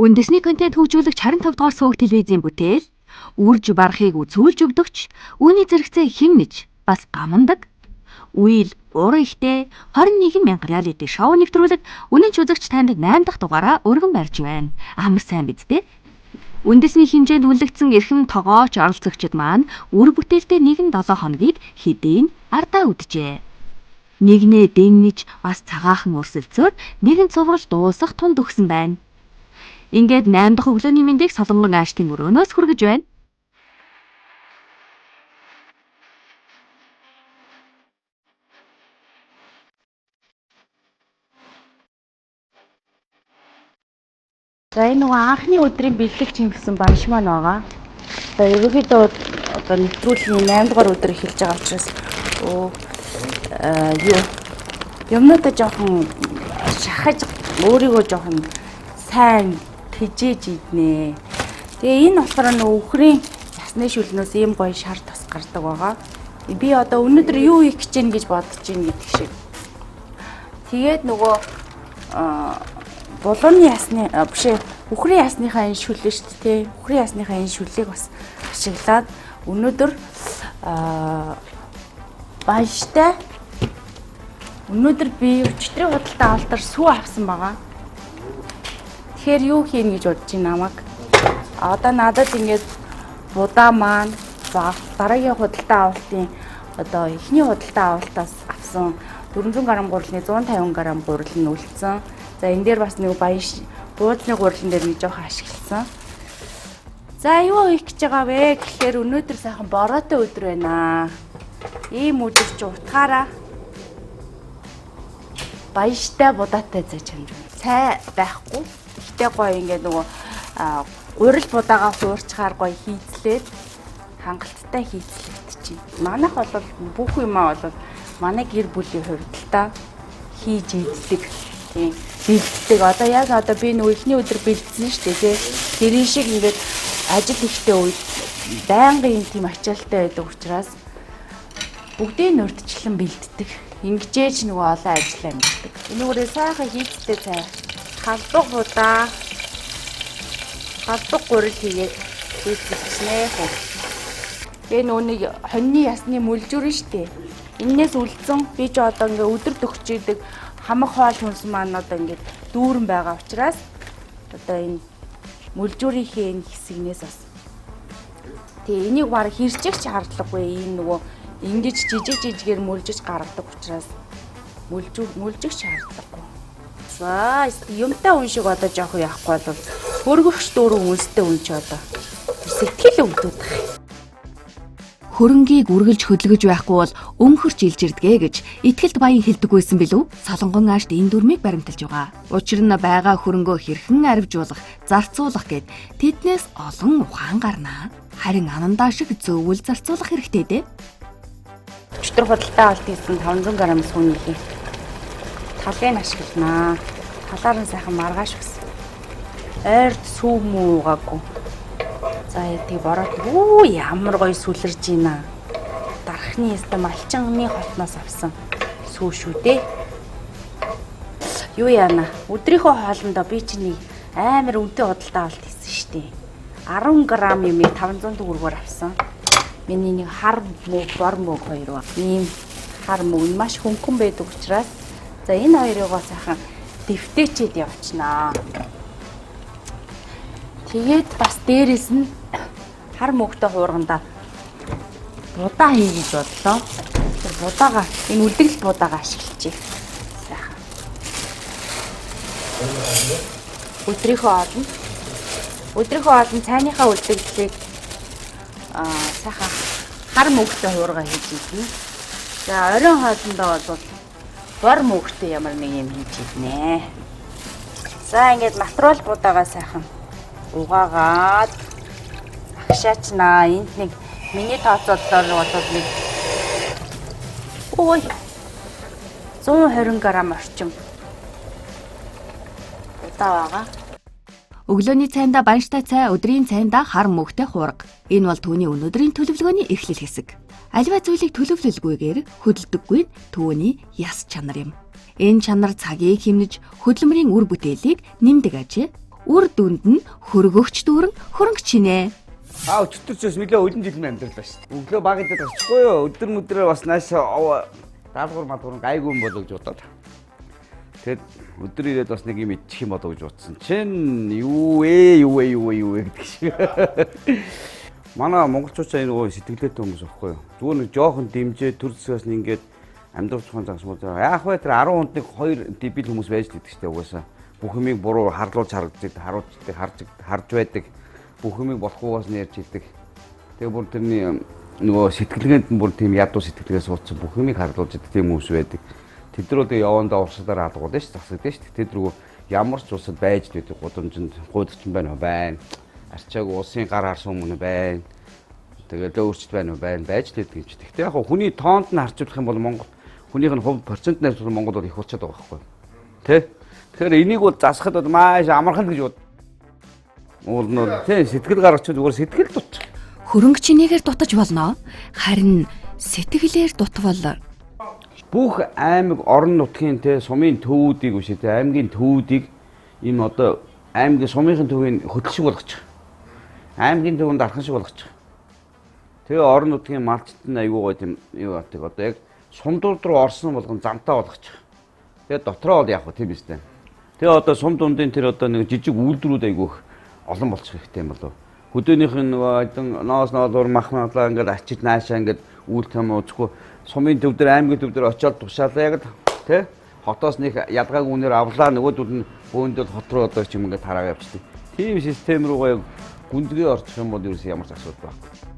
Үндэсний контент хөгжүүлэгч 25 дугаар суваг телевизийн бүтээл үрж барахыг үзүүлж өгдөгч үүний зэрэгцээ химнэж бас гамандаг үйл уур ихтэй 21,000 реалити шоу нэвтрүүлэг үнэн ч үзэгч танд 8 дахь дугаараа өргөн барьж байна. Амар сайн биз дээ. Үндэсний хэмжээнд үнэлэгдсэн эрхэм тогооч оролцогчид маань үр бүтээлтэй 1-7 хоногийг хэдийн ардаа үджээ. Нэгнээ дэннэж бас цагаахан өрсөлдсөөр нэгэн цуврал дуусах тунд өгсөн байна. Ингээд 8 дахь өглөөний мэндийг Солонгон аашдын өрөөнөөс хүргэж байна. За энэ нөгөө анхны өдрийн бэлэг чинь гэсэн банш маань байгаа. За ерөнхийдөө одоо нэвтрүүлгийн 8 дугаар өдөр эхэлж байгаа учраас юмнуудаа жоохон шахаж өөрийгөө жоохон сайн тэжээж иднэ. Тэгээ энэ болохоор нөгөө үхрийн ясны шүлнөөс ийм гоё шар тос гардаг байгаа. Би одоо өнөөдөр юу хийх гэж байна гэж бодож байна гэдэг шиг. Тэгээд нөгөө булууны ясны бишээ үхрийн ясныхаа энэ шүлээ шүү дээ. Үхрийн ясныхаа энэ шүлийг бас ашиглаад өнөөдөр баяжтай өнөөдөр би өчтөрийн худалдаа авалтаар сүү авсан байгаа. Тэгэхээр юу хийнэ гэж бодож байна намайг. Одоо надад ингээд будаа маань дараагийн худалдаа авалтын одоо эхний худалдаа авалтаас авсан 400 г гурилны 150 г гурил нь үлдсэн. За энэ дээр бас нэг баяж буудны гурилан дээр нэг жоохон ашигласан. За юу хийх гэж байгаа вэ гэхээр өнөөдөр сайхан бороотой өдөр байна. Ийм өдөр чи утгаараа баяжтай будаатай зааж хамж байна. Цай байхгүй. Гэтэ гоё ингээд нөгөө гурил будаагаа хуурчаар гоё хийцлээд хангалттай хийцлээд чинь. Манайх бол бүх юмаа бол манай гэр бүлийн хувьд л та хийж иддэг. Тийм бэлддэг. Одоо яг одоо би нөгөө ихний өдөр бэлдсэн шүү дээ тий. Тэрийн шиг ингээд ажил ихтэй үед байнгын тийм ачаалттай байдаг учраас бүгдийг нөрдчлэн бэлддэг. Ингэжээч нөгөө олон ажил амьддаг. Энүүгээрээ сайхан хийцтэй цай. Халдвар будаа. Халдвар гурил хийгээд хийцэлснэ хөө. Тэгээ нөгөө нэг хоньны ясны мүлжүрэн шүү дээ. Эннээс үлдсэн би ч одоо ингээ өдөр төгчийдэг хамаг хоол хүнс маань одоо ингээд дүүрэн байгаа учраас одоо энэ мүлжүүрийнхээ энэ хэсэгнээс бас тэгээ энийг баг хэрчээх ч хардлагагүй энэ нөгөө ингэж жижиггээр мүлжиж гаргадаг учраас мүлжих шаардлагагүй. За юмтай хүн шиг одоо жоох яахгүй бол хөргөгч дөрөв үнстэй хүн ч одоо сэтгэл өвдөд байгаа. Хөрөнгийг үргэлж хөдөлгөж байхгүй бол өмхөрч илжирдгээ гэж итгэлд баян хэлдэг байсан билүү? Солонгон аашд энэ дүрмийг баримталж байгаа. Учир нь байгаа хөрөнгөө хэрхэн арвижуулах, зарцуулах гэд тэднээс олон ухаан гарнаа. Харин анандаа шиг зөвүүл зарцуулах хэрэгтэй дээ. Өчтөр худалдаа авалт хийсэн 500 г сүүнийхээ талыг ашигланаа. Талаар нь сайхан маргааш бас. Ойрд сүү мүү уугаагүй. За яа бороод ямар гоё сүлэрж байна. Дарахны яста малчингны хотноос авсан сүү шүү дээ. Юу яана? Өдрийнхөө хоолндоо би чинь амар үнэтэй худалдаа авалт хийсэн шүү дээ. 10 г юмыг 500 төгрөгөөр авсан. Миний нэг хар мөг бор мөг хоёр ба. Ийм хар мөг маш хөнгөн байдаг учраас за энэ хоёрыг сайхан дэвтээчээд явчихнаа. Тэгээд бас дээрээс нь хар мөгтэй хуурганда будаа хий гэж бодлоо. Тэр будаага энэ үлдэгдэл будаага ашиглаж. Сайхан. Өдрийнхөө олон цайныхаа үлдэгдлийг сайхан хар мөгтэй хуурга хийж идэнэ. За оройн хоолндоо бол бор мөгтэй ямар нэг юм хийж иднэ. За ингээд материал будаагаа сайхан угаагаад агшаачнаа. Энд нэг миний тооцоололоор бол нэг 120 г орчим удаа байгаа. Өглөөний цайндаа банштай цай, өдрийн цайндаа хар мөгтэй хуурга. Энэ бол түүний өнөөдрийн төлөвлөгөөний эхлэл хэсэг. Аливаа зүйлийг төлөвлөлгүйгээр хөдөлдөггүй түүний яс чанар юм. Энэ чанар цагийг хэмнэж хөдөлмөрийн үр бүтээлийг нэмдэг ажээ. Үр дүнд нь хөргөгч дүүрэн хөрөнгөч нэ. Өчтөрчөөс нэлээ олон жил амьдралаа шүү дээ. Өглөө баг идээд гарчихгүй юу? Өдөр бас наашаа даалгавар малгуур гайгүй юм болоо гэж бодоод. Тэгэд өдөр ирээд бас нэг юм идчих юм болоо гэж бодсон. Чин юу ээ гэдэг шиг. Манай монголчуудаа энэ сэтгэлээтэй хүмүүс аахгүй юу? Зүгээр нэг жоохон дэмжээ төр зэсгээс нь ингээд амьдрах тухайн загас муу. Яах вэ тэр 10 хүнд нэг 2 дебил хүмүүс байж л идэг штэ угаасаа. Бүх юмыг буруу харлуулж харж байдаг. Бүх юмыг болохгүйгаас нь ярьж идэг. Тэгээ бүр тэрний нөгөө сэтгэлгээнд нь бүр тийм ядуу сэтгэлгээ суудсан бүх юмыг харлуулж идэг тийм хүмүүс байдаг. Тэд нар одоо явандаа урсгалаар алгууд шүү засагдсан шүү. Тэд рүү ямар ч улсад байж байдаг гудамжинд гудчин байна. Арчааг улсын гар харсан хүмүүс байна. Тэгээд өөрчлөлт байна байж л байдаг юм чи. Гэхдээ яг хүний тоонд нь харж болох юм бол Монгол хүнийх нь хувь процент найз Монгол бол их болчиход байгаа байхгүй. Тэ? Тэгэхээр энийг бол засахад бол маш амархан гэж бод. Уул нь тий сэтгэл гаргач зүгээр сэтгэл дутчих. Хөрөнгө чинээгээр дутаж болно. Харин сэтгэлээр дутвал бүх аймаг орон нутгийн тий сумын төвүүдийг биш тий аймгийн төвүүдийг ийм одоо аймгийн сумын төвийн хөдөл шиг болгочих. Аймгийн төвөнд архан шиг болгочих. Тэгээ орон нутгийн малчт нь аягүй гоё тийм юу атыг одоо яг сумдууд руу орсон болгон замтаа болгочих. Тэгээ дотроо бол яг хөө тийм биз дээ. Тэгээ одоо сум дундын тэр одоо нэг жижиг үйлдвэрүүд айгүйх олон болчих хэрэгтэй юм болов. Хөдөөнийх нь нөгөө хэдэн ноос ноолоор махнаалаа ингээд ачиж наашаа ингээд үйл том үзэхгүй сумын төв дээр аймгийн төв дээр очиод тушаалаа яг тий хотоос нэг ялгааг үнээр авлаа нөгөөдөл нь бөөндөл хот руу одоо ч юм ингээд тараа явчихдаг. Тийм систем руугаа гүндгээ орчих юм бол ерөөс ямар ч асуудал байхгүй.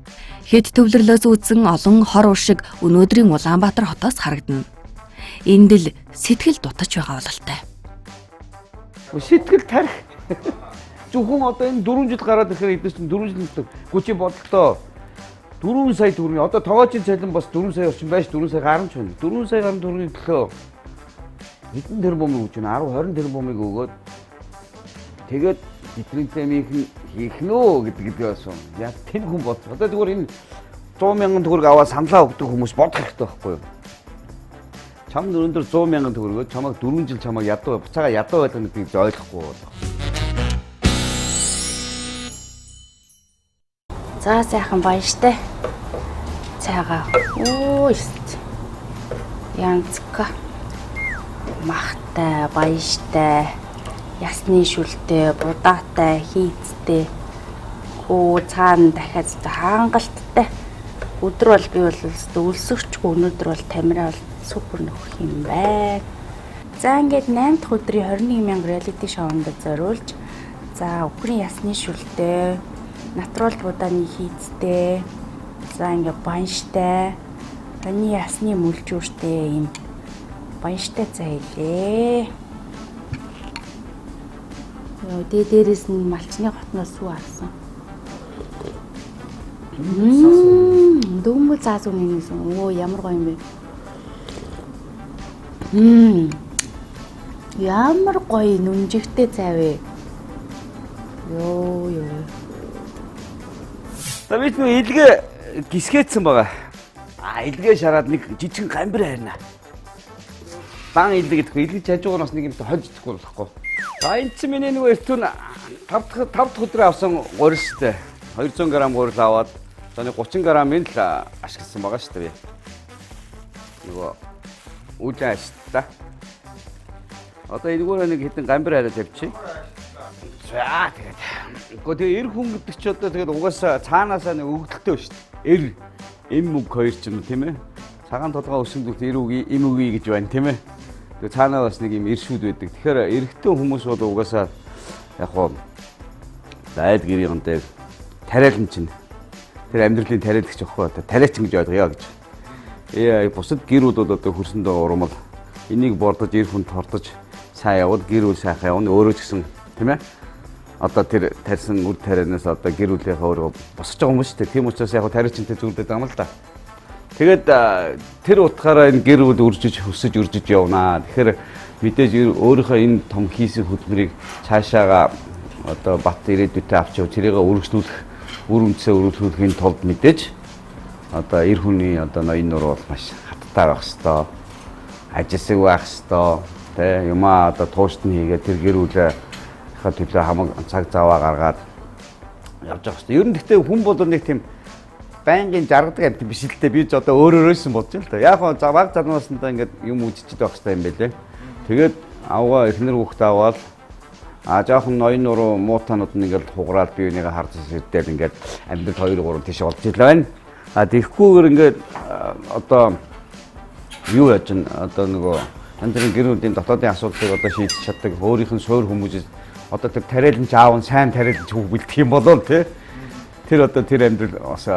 хэд төвлөрлөөс үүдсэн олон хор уршиг өнөөдрийн Улаанбаатар хотоос харагдана. Энд л сэтгэл дутаж байгаа бололтой. Сэтгэл тарих. Зөвхөн одоо энэ 4 жил гараад ирэхээр эднээс 4 жил гүчи бодлоо 4 сая төгрөгийн одоо тоогоочийн цалин бас 4 сая орчим байж 4 сая гарч байна. 4 сая гаруй төгрөгийн төлөө хэдэн тэрбумыг өгч байна? 10 20 тэрбумыг өгөөд тэгээд битринтэмийг хийх нөө гэдэг байсан. Яг тэр хүн бод. Одоо зүгээр энэ 100 мянган төгрөг аваад саналаа өгдөг хүмүүс бодох хэрэгтэй байхгүй юу? Чам өндөр 100 мянган төгрөгөд чамайг 4 жил чамайг ядуу буцаага ядуу байлгах гэдгийг ойлгохгүй байна. За сайхан баяртай. Цайгаа. Ист. Янцка. Махтай, баяртай. Ясны шүлтэй, будаатай, хийцтэй. Цаана дахиад хангалттай. Өдөр бол би бол өлсөгчгүй өнөөдөр бол тамираа бол супер нөхөх юм байна. За ингээд 8 дахь өдрийн 21,000 реалити шоунд зориулж за өхрийн ясны шүлтэй, натурал будааны хийцтэй, за ингээд банштай, таны ясны мүлжүүртэй юм банштай зайлээ. Дээрээс нь малчны хотноос сүү авсан. Дүүмэл заазуу нэгсэн. Ямар гоё юм бэ? Ямар гоё нүнжигтэй цай вэ? Йоо. Тавид нөө илгээ гисгээдсэн байгаа. Илгээ шараад нэг жижигэн гамбир хайрна. Дан илгээ гэдэггүй илгэж хажуугаар бас нэг юм хож идэхгүй болохгүй. За энэ чи миний нөгөө эртүн 5 дахь өдрөө авсан гурилстэй 200 г гурил аваад за нэг 30 г-ын л ашигласан байгаа шүү дээ. Нөгөө үдэн ашигта. Одоо энэгээр нэг хэдэн гамбир хараад явчих. За тэгээд. Тэгээ эр хүн гэдэг чи одоо тэгээд угаасаа цаанаасаа нэг өгдөлтөө шүү дээ. Эм үг хоёр ч юм тийм ээ. Цагаан толгой өсөндөгт эр үгүй эм үгүй гэж байна тийм ээ. Тэгээ цаанаа бас нэг юм иршүүд байдаг. Тэгэхээр эрэгтэй хүмүүс бол угаасаа яг хоо айл гэрийн дээр тариалан чинь тэр амьдралын тариалагч ахгүй одоо тариач гэж ойлгоё гэж. Бусад гэрүүд бол одоо хөрсөндөө урмал энийг бордож эр хүнд тордож сайн явал гэр бүл сайхан явна өөрөө ч гэсэн тийм ээ. Одоо тэр тарьсан үр тарианаас одоо гэр бүлийнхээ өөрөө босч байгаа хүмүүс шүү дээ. Тийм учраас яг тариачтай зүйлдээд байгаа юм л да. Тэгээд тэр утгаараа энэ гэр бүл өсөж үржиж явнаа. Тэгэхээр мэдээж өөрийнхөө энэ том хийсийн хөдөлмөрийг цаашаага одоо бат ирээдүйтэй авч яв тэрийг өргөжлүүлэх үр үндэсээ өргөжлүүлэхийн тулд мэдээж одоо эр хүний одоо ноён нур бол маш хаттаар байх хэвээр ажилсаг байх хэвээр тэ юмаа одоо туушт нь хийгээд тэр гэр бүлээ амьдрахад төлөө хамаг цаг заваа гаргаад явж байгаа шүү дээ. Ер нь гэхдээ хүн бол нэг тийм байнгын жаргадаг амт биш л дээ. Би ч одоо өөрөөс нь бодож байна л да. Яг хоо баг залууснаа ингээд юм үжичээд байх хэрэгтэй юм байлээ. Тэгээд авгаа эхнэр хүүхд аваад жоохон ноён нуруу муутанууд нь ингээд хугараад би энийгээ харж ирдэл ингээд амьдрал 2 3 тийш олж илээ байна. Тэгэхгүйгээр ингээд одоо юу яаж н одоо нөгөө амьдрын гэр бүлийн дотоодын асуудлыг одоо шийдэж чаддаг өөрийнх нь суур хүмүүс одоо тэр тариалан аав нь сайн тариалж хүүг бэлдэх юм болоо тий. Тэр одоо тэр амьдрал бас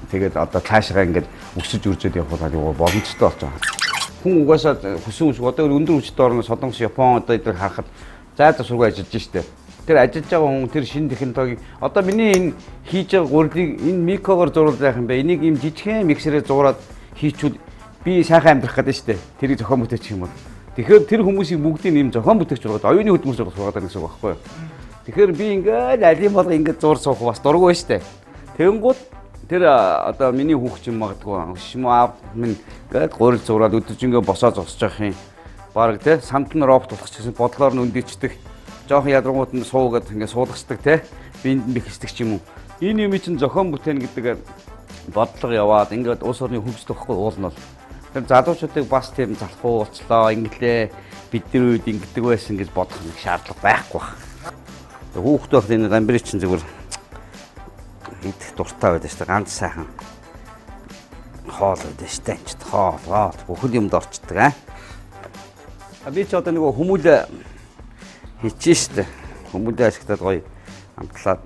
тэгээд одоо цаашгаа ингээд өсөж үржээд явах боломжтой болж байгаа. Хүн угаасаа хүсэн үсг одоо өндөр хүчтэй орноос Солонгос, Япон одоо эдгээр харахад зайд сургууль ажиллаж штэ. Тэр ажиллаж байгаа хүн тэр шинэ технологиг одоо миний энэ хийж байгаа гурилыг энэ микрогоор зуруулж байх юм бэ. Энийг ийм жижигхэн миксерээр зуураад хийчүүд би сайхан амьдрах гэдэг штэ. Тэрийг зохион бүтээчих юм бол. Тэгэхээр тэр хүмүүсийг бүгдийг нэм зохион бүтээгч болгоод оюуны хөдөлмөр сургаад байгаа гэсэн үг байхгүй юу? Тэгэхээр би ингээд алим болго ингээд зур суух бас дургүй штэ. Тэгэнгүүт тэр одоо миний хүүхд юм магадгүй шим аав минь гээд гурил зураад өдөржингөө босоо зогсож явах юм. Бараг те самт нь робот болох гэсэн бодлоор нь өндийчдэг. Жохон ядрангууд нь суугаад ингээд суулгацдаг те. Бинд нь бэхждэг ч юм уу. Энэ юм чинь зохион бүтээн гэдэг бодлого яваад ингээд улс орны хөгжил واخгүй уулна бол. Тэр залуучуудыг бас тийм залхуу уулцлаа инглээ бид нар үед ингэдэг байсан гэж бодох нэг шаардлага байхгүй байна. Хүүхдүүд байх энэ гамбирч чинь зүгээр идэх дуртай байдаг шүү дээ. Ганц сайхан хоол байдаг шүү дээ. Энд хоол бүхэл юмд орчдөг би ч одоо нэг хүмүүлээ хийчихсэн шүү дээ. Хүмүүлээ ашиглаад гоё амтлаад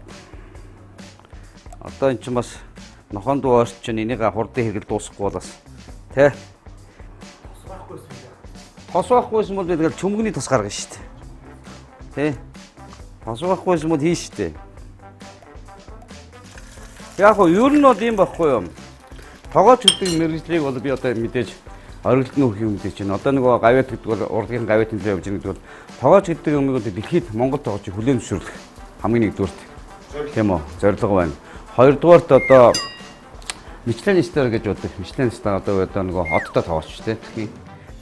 одоо эн чинь бас нохонд уурч чинь энийг хурдан хэрэгэл дуусахгүй бол бас тий тос байхгүйсэн бол тэгэл чөмгөний тос гаргана шүү дээ. Тий. Тос байхгүйсэн бол хийн шүү дээ. Яг гоо ер нь бол юм байхгүй юу? Тогооч гэдэг мэргэжлийг бол би одоо мэдээж оргилдны хөх юм гэж байна. Одоо нөгөө гавьяат гэдэг бол урлагийн гавьяат нөлөө явж байгаа гэдэг бол тогооч гэдэг юмыг одоо дэлхийд Монгол тогоочийг хүлээн зөвшөөрлөх хамгийн нэгдүгээрт тийм үү зорилго байна. Хоёрдугаарт одоо Мичлен стар гэж боддог. Мичлен стар одоо нөгөө хоттой тогооч тийм.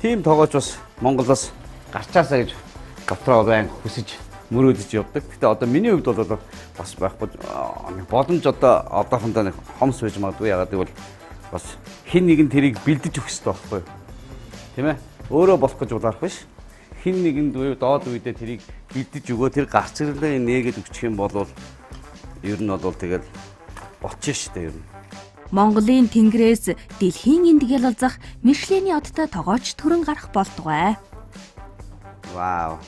Тийм тогооч бас Монголоос гарчаасаа гэж дотроо байн хүсэж мөрөөдөж явдаг. Гэтэ одоо миний хувьд бол бас байхгүй боломж одоо одоохондоо нэг хомс байж магадгүй ягаад гэвэл бас хин нэг нь тэрийг бэлдэж өгөх хэрэгтэй байхгүй юу? Тийм ээ? Өөрөө болох гэж улаарах биш. Хин нэгэнд доод үедээ тэрийг бэлдэж өгөө тэр гарцралыг нээгээд өгчих юм бол ер нь бол тэгэл бочих штэ ер нь. Монголын тэнгэрээс дэлхийн эндгээл олзах Мишлений одтой тогооч төрөн гарах болдгоо. Вау.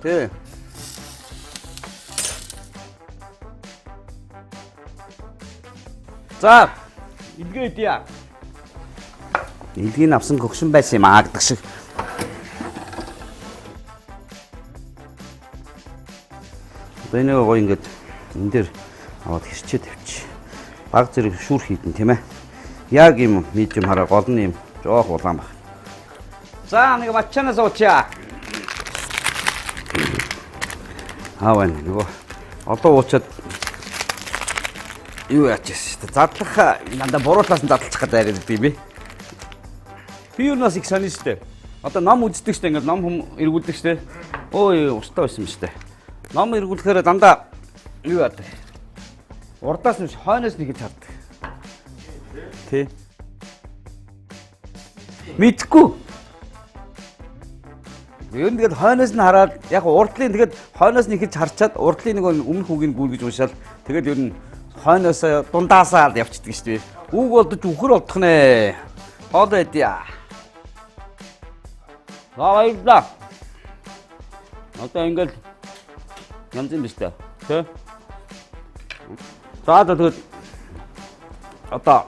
Тэ. За, илгээ идья. Илгийг авсан гөгшин байсан юм гэдэг шиг. Одоо энэ гоё ингээд энэ дээр аваад хэрчээ тавьчих. Баг зэрэг шүүр хийдэн тийм ээ. Яг юм нийт юм хараа гол нь юм жоох улаан баг. За нэг мачана суучаа. Аваа нөгөө одоо уучаад юу яач шүү дээ. Задлах надаа буруулаас нь задлах гэдэг яриад байв би. Би юу нас их сонир шүү дээ. Одоо ном үздэг шүү дээ. Ингээд ном хүм эргүүлдэг шүү дээ. Ой устаа байсан юм шүү дээ. Ном эргүүлэхээр дандаа юу яадаг. Урдаас нь хойноос нь хийж хардаг. Тий. Мэдгүй. Ер нь тэгээд хойноос нь хараад яг урдлын тэгээд хойноос нь хийж харчаад урдлын нэг өмнөх үгийг гүйлгэж уншаал тэгээд ер нь хойноос дундаасаа явчихдаг шүү дээ. Үг болдож үхэр болдох нэ. Хоол байдъя. Баярлалаа. Одоо ингээд янз юм биш үү? Тэ? За тэгээд одоо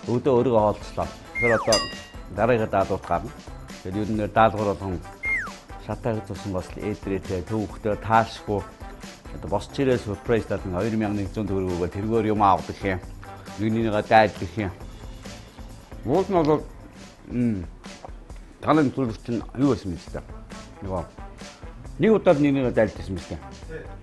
өөдөө өөрийгөө хоолцлоо. Тэгэхээр одоо дараагийн даалгавар гарна. Тэгээд ер нь даалгавар болгон шатааг тусан бас эдрээ төвхтөө таашгүй. Одоо босч ирээ сюрприз татан 2100 төгрөгөөр тэргээр юм авах гэх юм. Нэгнийгээ дайдлах юм. Уус нь бол талент төлөвч нь юу байсан юм бэ? Нөгөө нэг удаад нэгнийгээ дайлдсан юм байна.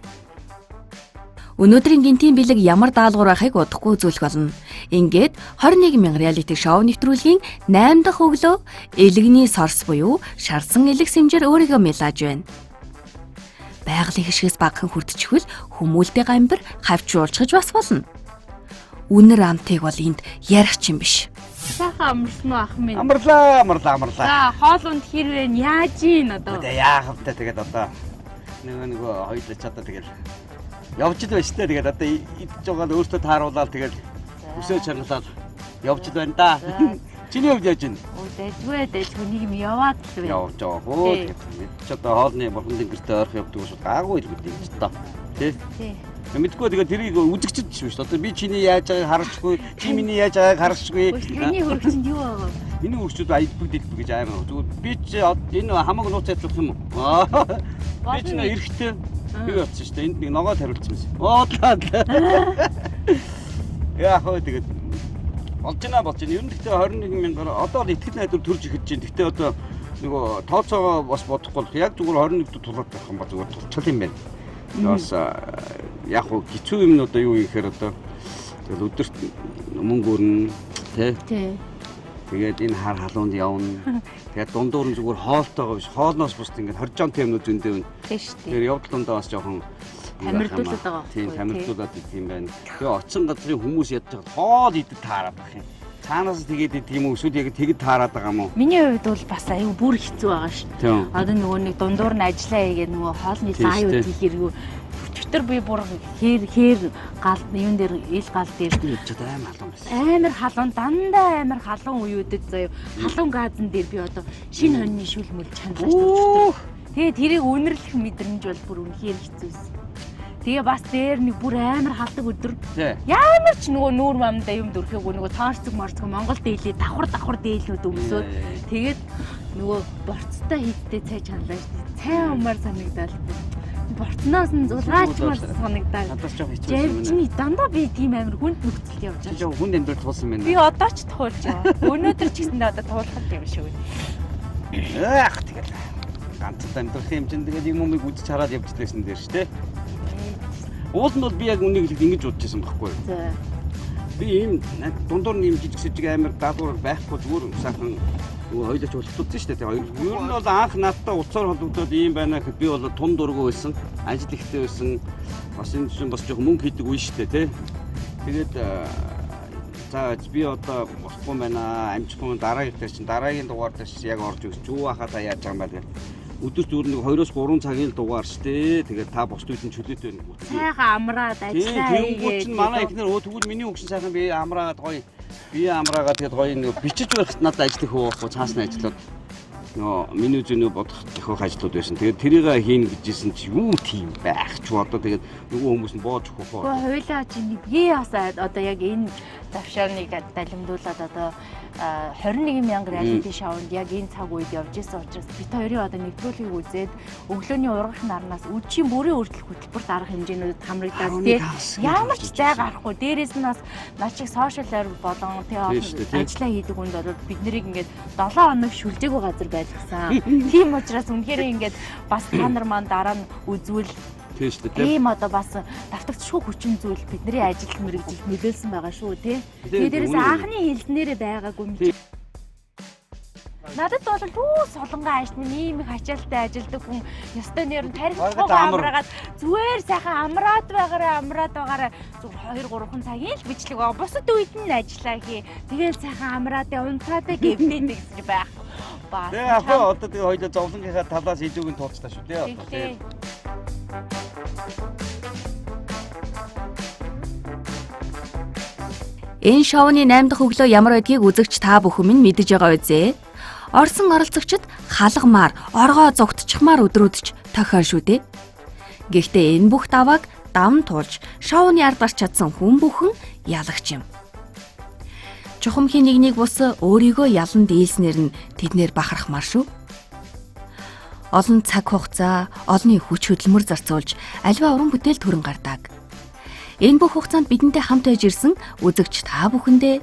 Өнөөдрийн гинтийн бэлэг ямар даалгавар байхыг удахгүй үзүүлэх болно. Ингээд 21,000 реалити шоу нэвтрүүлгийн 8 дахь өглөө элэгний сорс буюу шарсан элэг сэмжээр өөрийгөө мэлааж байна. байгалийн хишгээс багахан хүрдчихвэл хүмүүлдээ гамбар хавч уулзгаж бас болно. Үнэр амтыг бол энд ярих ч юм биш. Сайхан амарсан уу ах минь? Амарлаа. За хоол унд хэрвээ яаж ийн одоо? Тэгээ яах вэ тэгээд одоо нөгөө хоёулаа ч одоо тэгэл явж л байна шүү дээ. Тэгээд одоо идэж байгаа л өөртөө тааруулаад тэгээд өсөө чангалаад явж л байна да. Чиний хувьд яаж байна? Дэжгүй нэг юм яваад л байна. Явж байгаа хөө. Тэгээд ч одоо хоолны бурхан тэнгэртээ орох явдаг ус гаагүй л мэдээ ч одоо. Тий. Мэдгүй тэгээд тэрийг үзэгчд шүү дээ. Одоо би чиний яаж байгааг харахгүй, чи миний яаж байгааг харахгүй. Миний хөрөгчөнд юу байгаа? Миний хөрөгчд аялбаг дэлбэг гэж аймаг. Зүгээр би ч энэ хамаг нууц ядлах юм уу? Би ч нэ эрэхтэй би болсон шүү дээ. Энд нэг ногоо тариулсан юмсан. Оодлаа. Яа хөө тэгээд болж байна. Ер нь гэхдээ 21,000 одоо л итгэл найдвар төрж эхэлж байна. Гэхдээ одоо нөгөө тооцоогоо бас бодохгүй бол яг зүгээр 21-д тулаад байх юм ба зүгээр турчил юм байна. Бас яг хөө хэцүү юм нь одоо юу ихээр одоо тэгэл өдөрт мөнгө өрнө тий. Тэгээд энэ хар халуунд явна. Тэгээд дундуур нь зүгээр хоолтойгоо биш хоолноос бусд ингээд хоржоонтой юмнууд зөндөө байна. Тий шүү дээ. Тэгээд явдал дундаа бас жоохон тамирдуулаад байгаа. Тийм тамирдуулаад идэм байна. Тэгээд оцсон газрын хүмүүс ядж байгаа хоол идэд таараад байх юм. Цаанаас тэгээд идэв юм уу эсвэл яг тэгэд таарад байгаа юм уу? Миний хувьд бол бас аюу бүр хэцүү байгаа шүү. Одоо нөгөө нэг дундуур нь ажиллаа хийгээд нөгөө хоолны лайв хийхээр өчтөр би бүр хээр гал юун дээр ил гал дээр амар халуун байсан. Амар халуун дандаа амар халуун уюудад заяа. Халуун газан дээр би одоо шинэ хоньны шүлмөл чангалж өчтөр. Тэгээд тэрийг үнэрлэх мэдрэмж бол бүр үнэхээр хэцүүсэн. Тэгээ бас дээр нэг бүр амар халдаг өдөр. Ямар ч нөгөө нүүр мамдаа юм дөрхөөгүй нөгөө таарцэг марцэг Монгол дээлээ давхар дээлүүд өмсөөд тэгээд нөгөө борцтой хийдтэй цай чанлаа. Цай умаар санагдал. Борцноос нь зулгаачмаар санагдал. Надаас жоох хэцүү юм байна. Жимчний дандаа би тийм амар хүнд нөхцөлд явж байгаа. Жоо хүнд амьдрал туулсан байна. Би одоо ч туулж байгаа. Өнөөдөр ч гэсэндээ одоо туулах юм шиг байна. Ах тэгэл ганцтай амьдрах хэмжээнд тэгээд юм үзэж хараад явж дээсэн дээр шүү дээ. Уул нь бол би яг үнийг хэлээд ингэж бодож байсан байхгүй юу? За. Би ийм дундуур нь ийм жижиг сэжиг амар даалгавар байхгүй зүгээр сайхан нөгөө хоёулаач болтолцсон шүү дээ. Ер нь бол анх надтай уцаар холбогдоод ийм байна гэхэд би бол тун дургүй байсан, ажил ихтэй байсан. Бас энэ чинь бас жоох мөнгө хийдэг үе шүү дээ, тий. Тэгээд за би одоо болохгүй байна. Амжихгүй дараагийн дээр чинь дараагийн дугаар дээр чинь яг орж өгч юу хахаа яаж байгаа юм бэ? Өдөр зүгээр нэг 2-3 цагийн л дугаар штэ. Тэгээд та бос үйдэн чөлөөтэй байна. Сайхан амраад ажиллаа хийгээд. Тийм манай ихнэр тэгвэл миний өгсөн сайхан би амраад гоё. Би амраагаад тэгээд гоё нэг бичиж байхад надад ажиллах хөөхгүй цаасны ажлууд. Нөө миний зөнөө бодох зохиох ажлууд байсан. Тэгээд тэрийг хийн гэжсэн чи юу тийм байх ч одоо тэгээд нөгөө хүмүүс нь боож өгөх хөө. Гэхдээ хойлоо чи би бас одоо яг энэ завшааныг далимдуулаад одоо 21,000 реалити шоунд яг энэ цаг үед явж исэн учраас бид хоёрын одоо нэвтрүүлгийг үзээд өглөөний ургах нарнаас үдшийн бүрийн үрдэл хөтөлбөр дарах хэмжээнүүдэд хамрагдаад тий ямар ч зай гарахгүй дээрээс нь бас над шиг сошиалар болон тий ажиллаа хийдэг хүнд ороод бид нарыг ингээд 7 хоног шүлжээгүй газар байлгасан. Тийм учраас үнэхээр ингээд бас та нар маань дараа нь үзвэл тийм шүү дээ. Тийм одоо бас давтагдчихгүй хүчин зүйл бидний ажил мэргэжилд нөлөөлсөн байгаа шүү тий. Тэрээс анхны хэлснээрээ байгаагүй юм. Надад бол лүү солонгоо аашны ийм их ачаалттай ажилдаг хүн ёстой нэр нь тарихтайгаа амраагаад зүгээр сайхан амраад байгаараа зүгээр 2-3 цагийн л бичлэг байгаа. Бусад үед нь ажиллаа хий. Тэгээл сайхан амраад унтаатай гэвдээд гэсэн байх. Баа. Тэгээ одоо тэгээ хоёул зовлонгийнхаа талаас илүүгийн туулцлаа шүү дээ. Энэ шоуны 8 дахь өглөө ямар байдгийг үзэгч та бүхэн минь мэдэж байгаа үзье. Орсон оролцогчид халагмаар, оргоо зогтчихмаар өдрүүдч тохиол шүү дээ. Гэхдээ энэ бүх давааг давн туулж шоуны ард гарч чадсан хүн бүхэн ялагч юм. Чухамхийн нэгнийг бус өөрийгөө ялан дийлснээр нь тэднэр бахархмаар шүү. Олон цаг хугацаа, олонний хүч хөдөлмөр зарцуулж аливаа уран бүтээл төрөн гардаг. Энэ бүх хугацаанд бидэнтэй хамт байж ирсэн үзэгч та бүхэндээ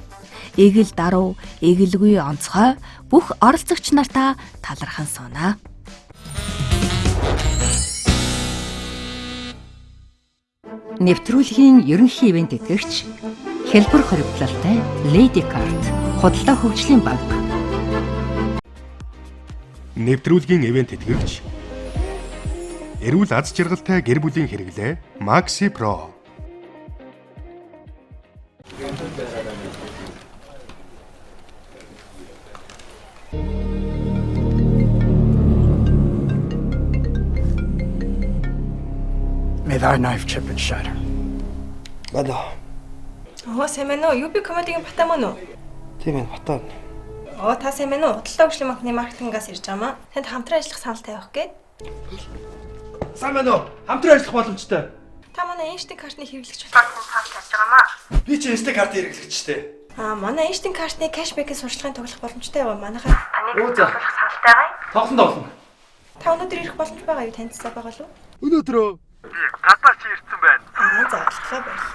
эгэл даруй, эгэлгүй онцгой бүх оролцогч нартаа талархан суунаа. Нэвтрүүлгийн ерөнхий ивент этгэгч хэлбэр хоригдлалтай Lady Card худалдаа хөгжлийн банк. Нэвтрүүлгийн ивент этгэгч эрүүл аз жаргалтай гэр бүлийн хэрэглээ Maxi Pro. May thy knife chip and shatter. Бада. сайн байна уу? UB Comedy-гийн Батаа мөн үү? Тийм ээ, Батаа. Та сайн байна уу? Хөдөлთა хөгжлийн банкны маркетингаас ирж байгаа маа. Танд хамтран ажиллах санал тавих гээд. Сайн байна уу? Хамтран ажиллах боломжтой. Та манай Einstein картны хэрэглэгч болох санал тавьж байгаа маа. Би ч Einstein картын хэрэглэгчтэй. Манай Einstein картны кэшбэкийн сурчлагын тоглох боломжтой байгаа. Манайхаа Оо за. Тоглоно. Та өнөөдөр ирэх боломж байгаа юу? Танилцсаа байгаа л уу? Өнөөдөр Гадаа чи ирсэн байна. За болтлоо байх.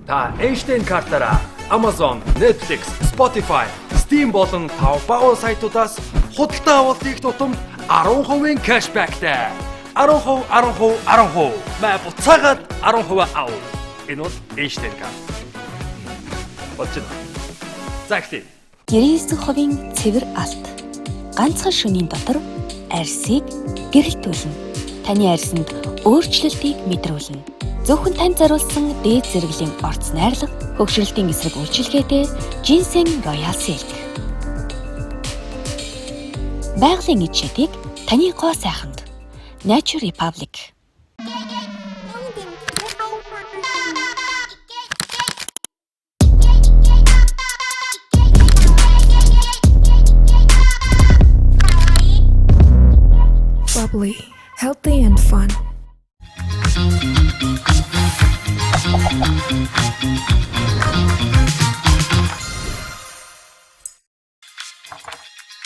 Та Einstein картаараа Amazon, Netflix, Spotify, Steam болон тав багуун сайтуудаас худалдаа авалт хийх тутамд 10% кэшбэктэй. 10%. Маа буцаагаад 10% ав. Энэ бол Einstein карт. Очиж. Загтээ. 99% цэвэр алт. Ганцхан шөнийн дотор арьсыг гэрэлтүүлнэ. Таны арьсанд өөрчлөлтийг мэдрүүлнэ. Зөвхөн танд зориулсан дээд зэрэглэлийн орц найрлага, хөгшрөлтийн эсрэг үйлчилгээтэй Ginseng Royal Silk. Байгалийн эд шидийг таны гоо сайханд. Nature Republic. Bubbly, healthy and fun.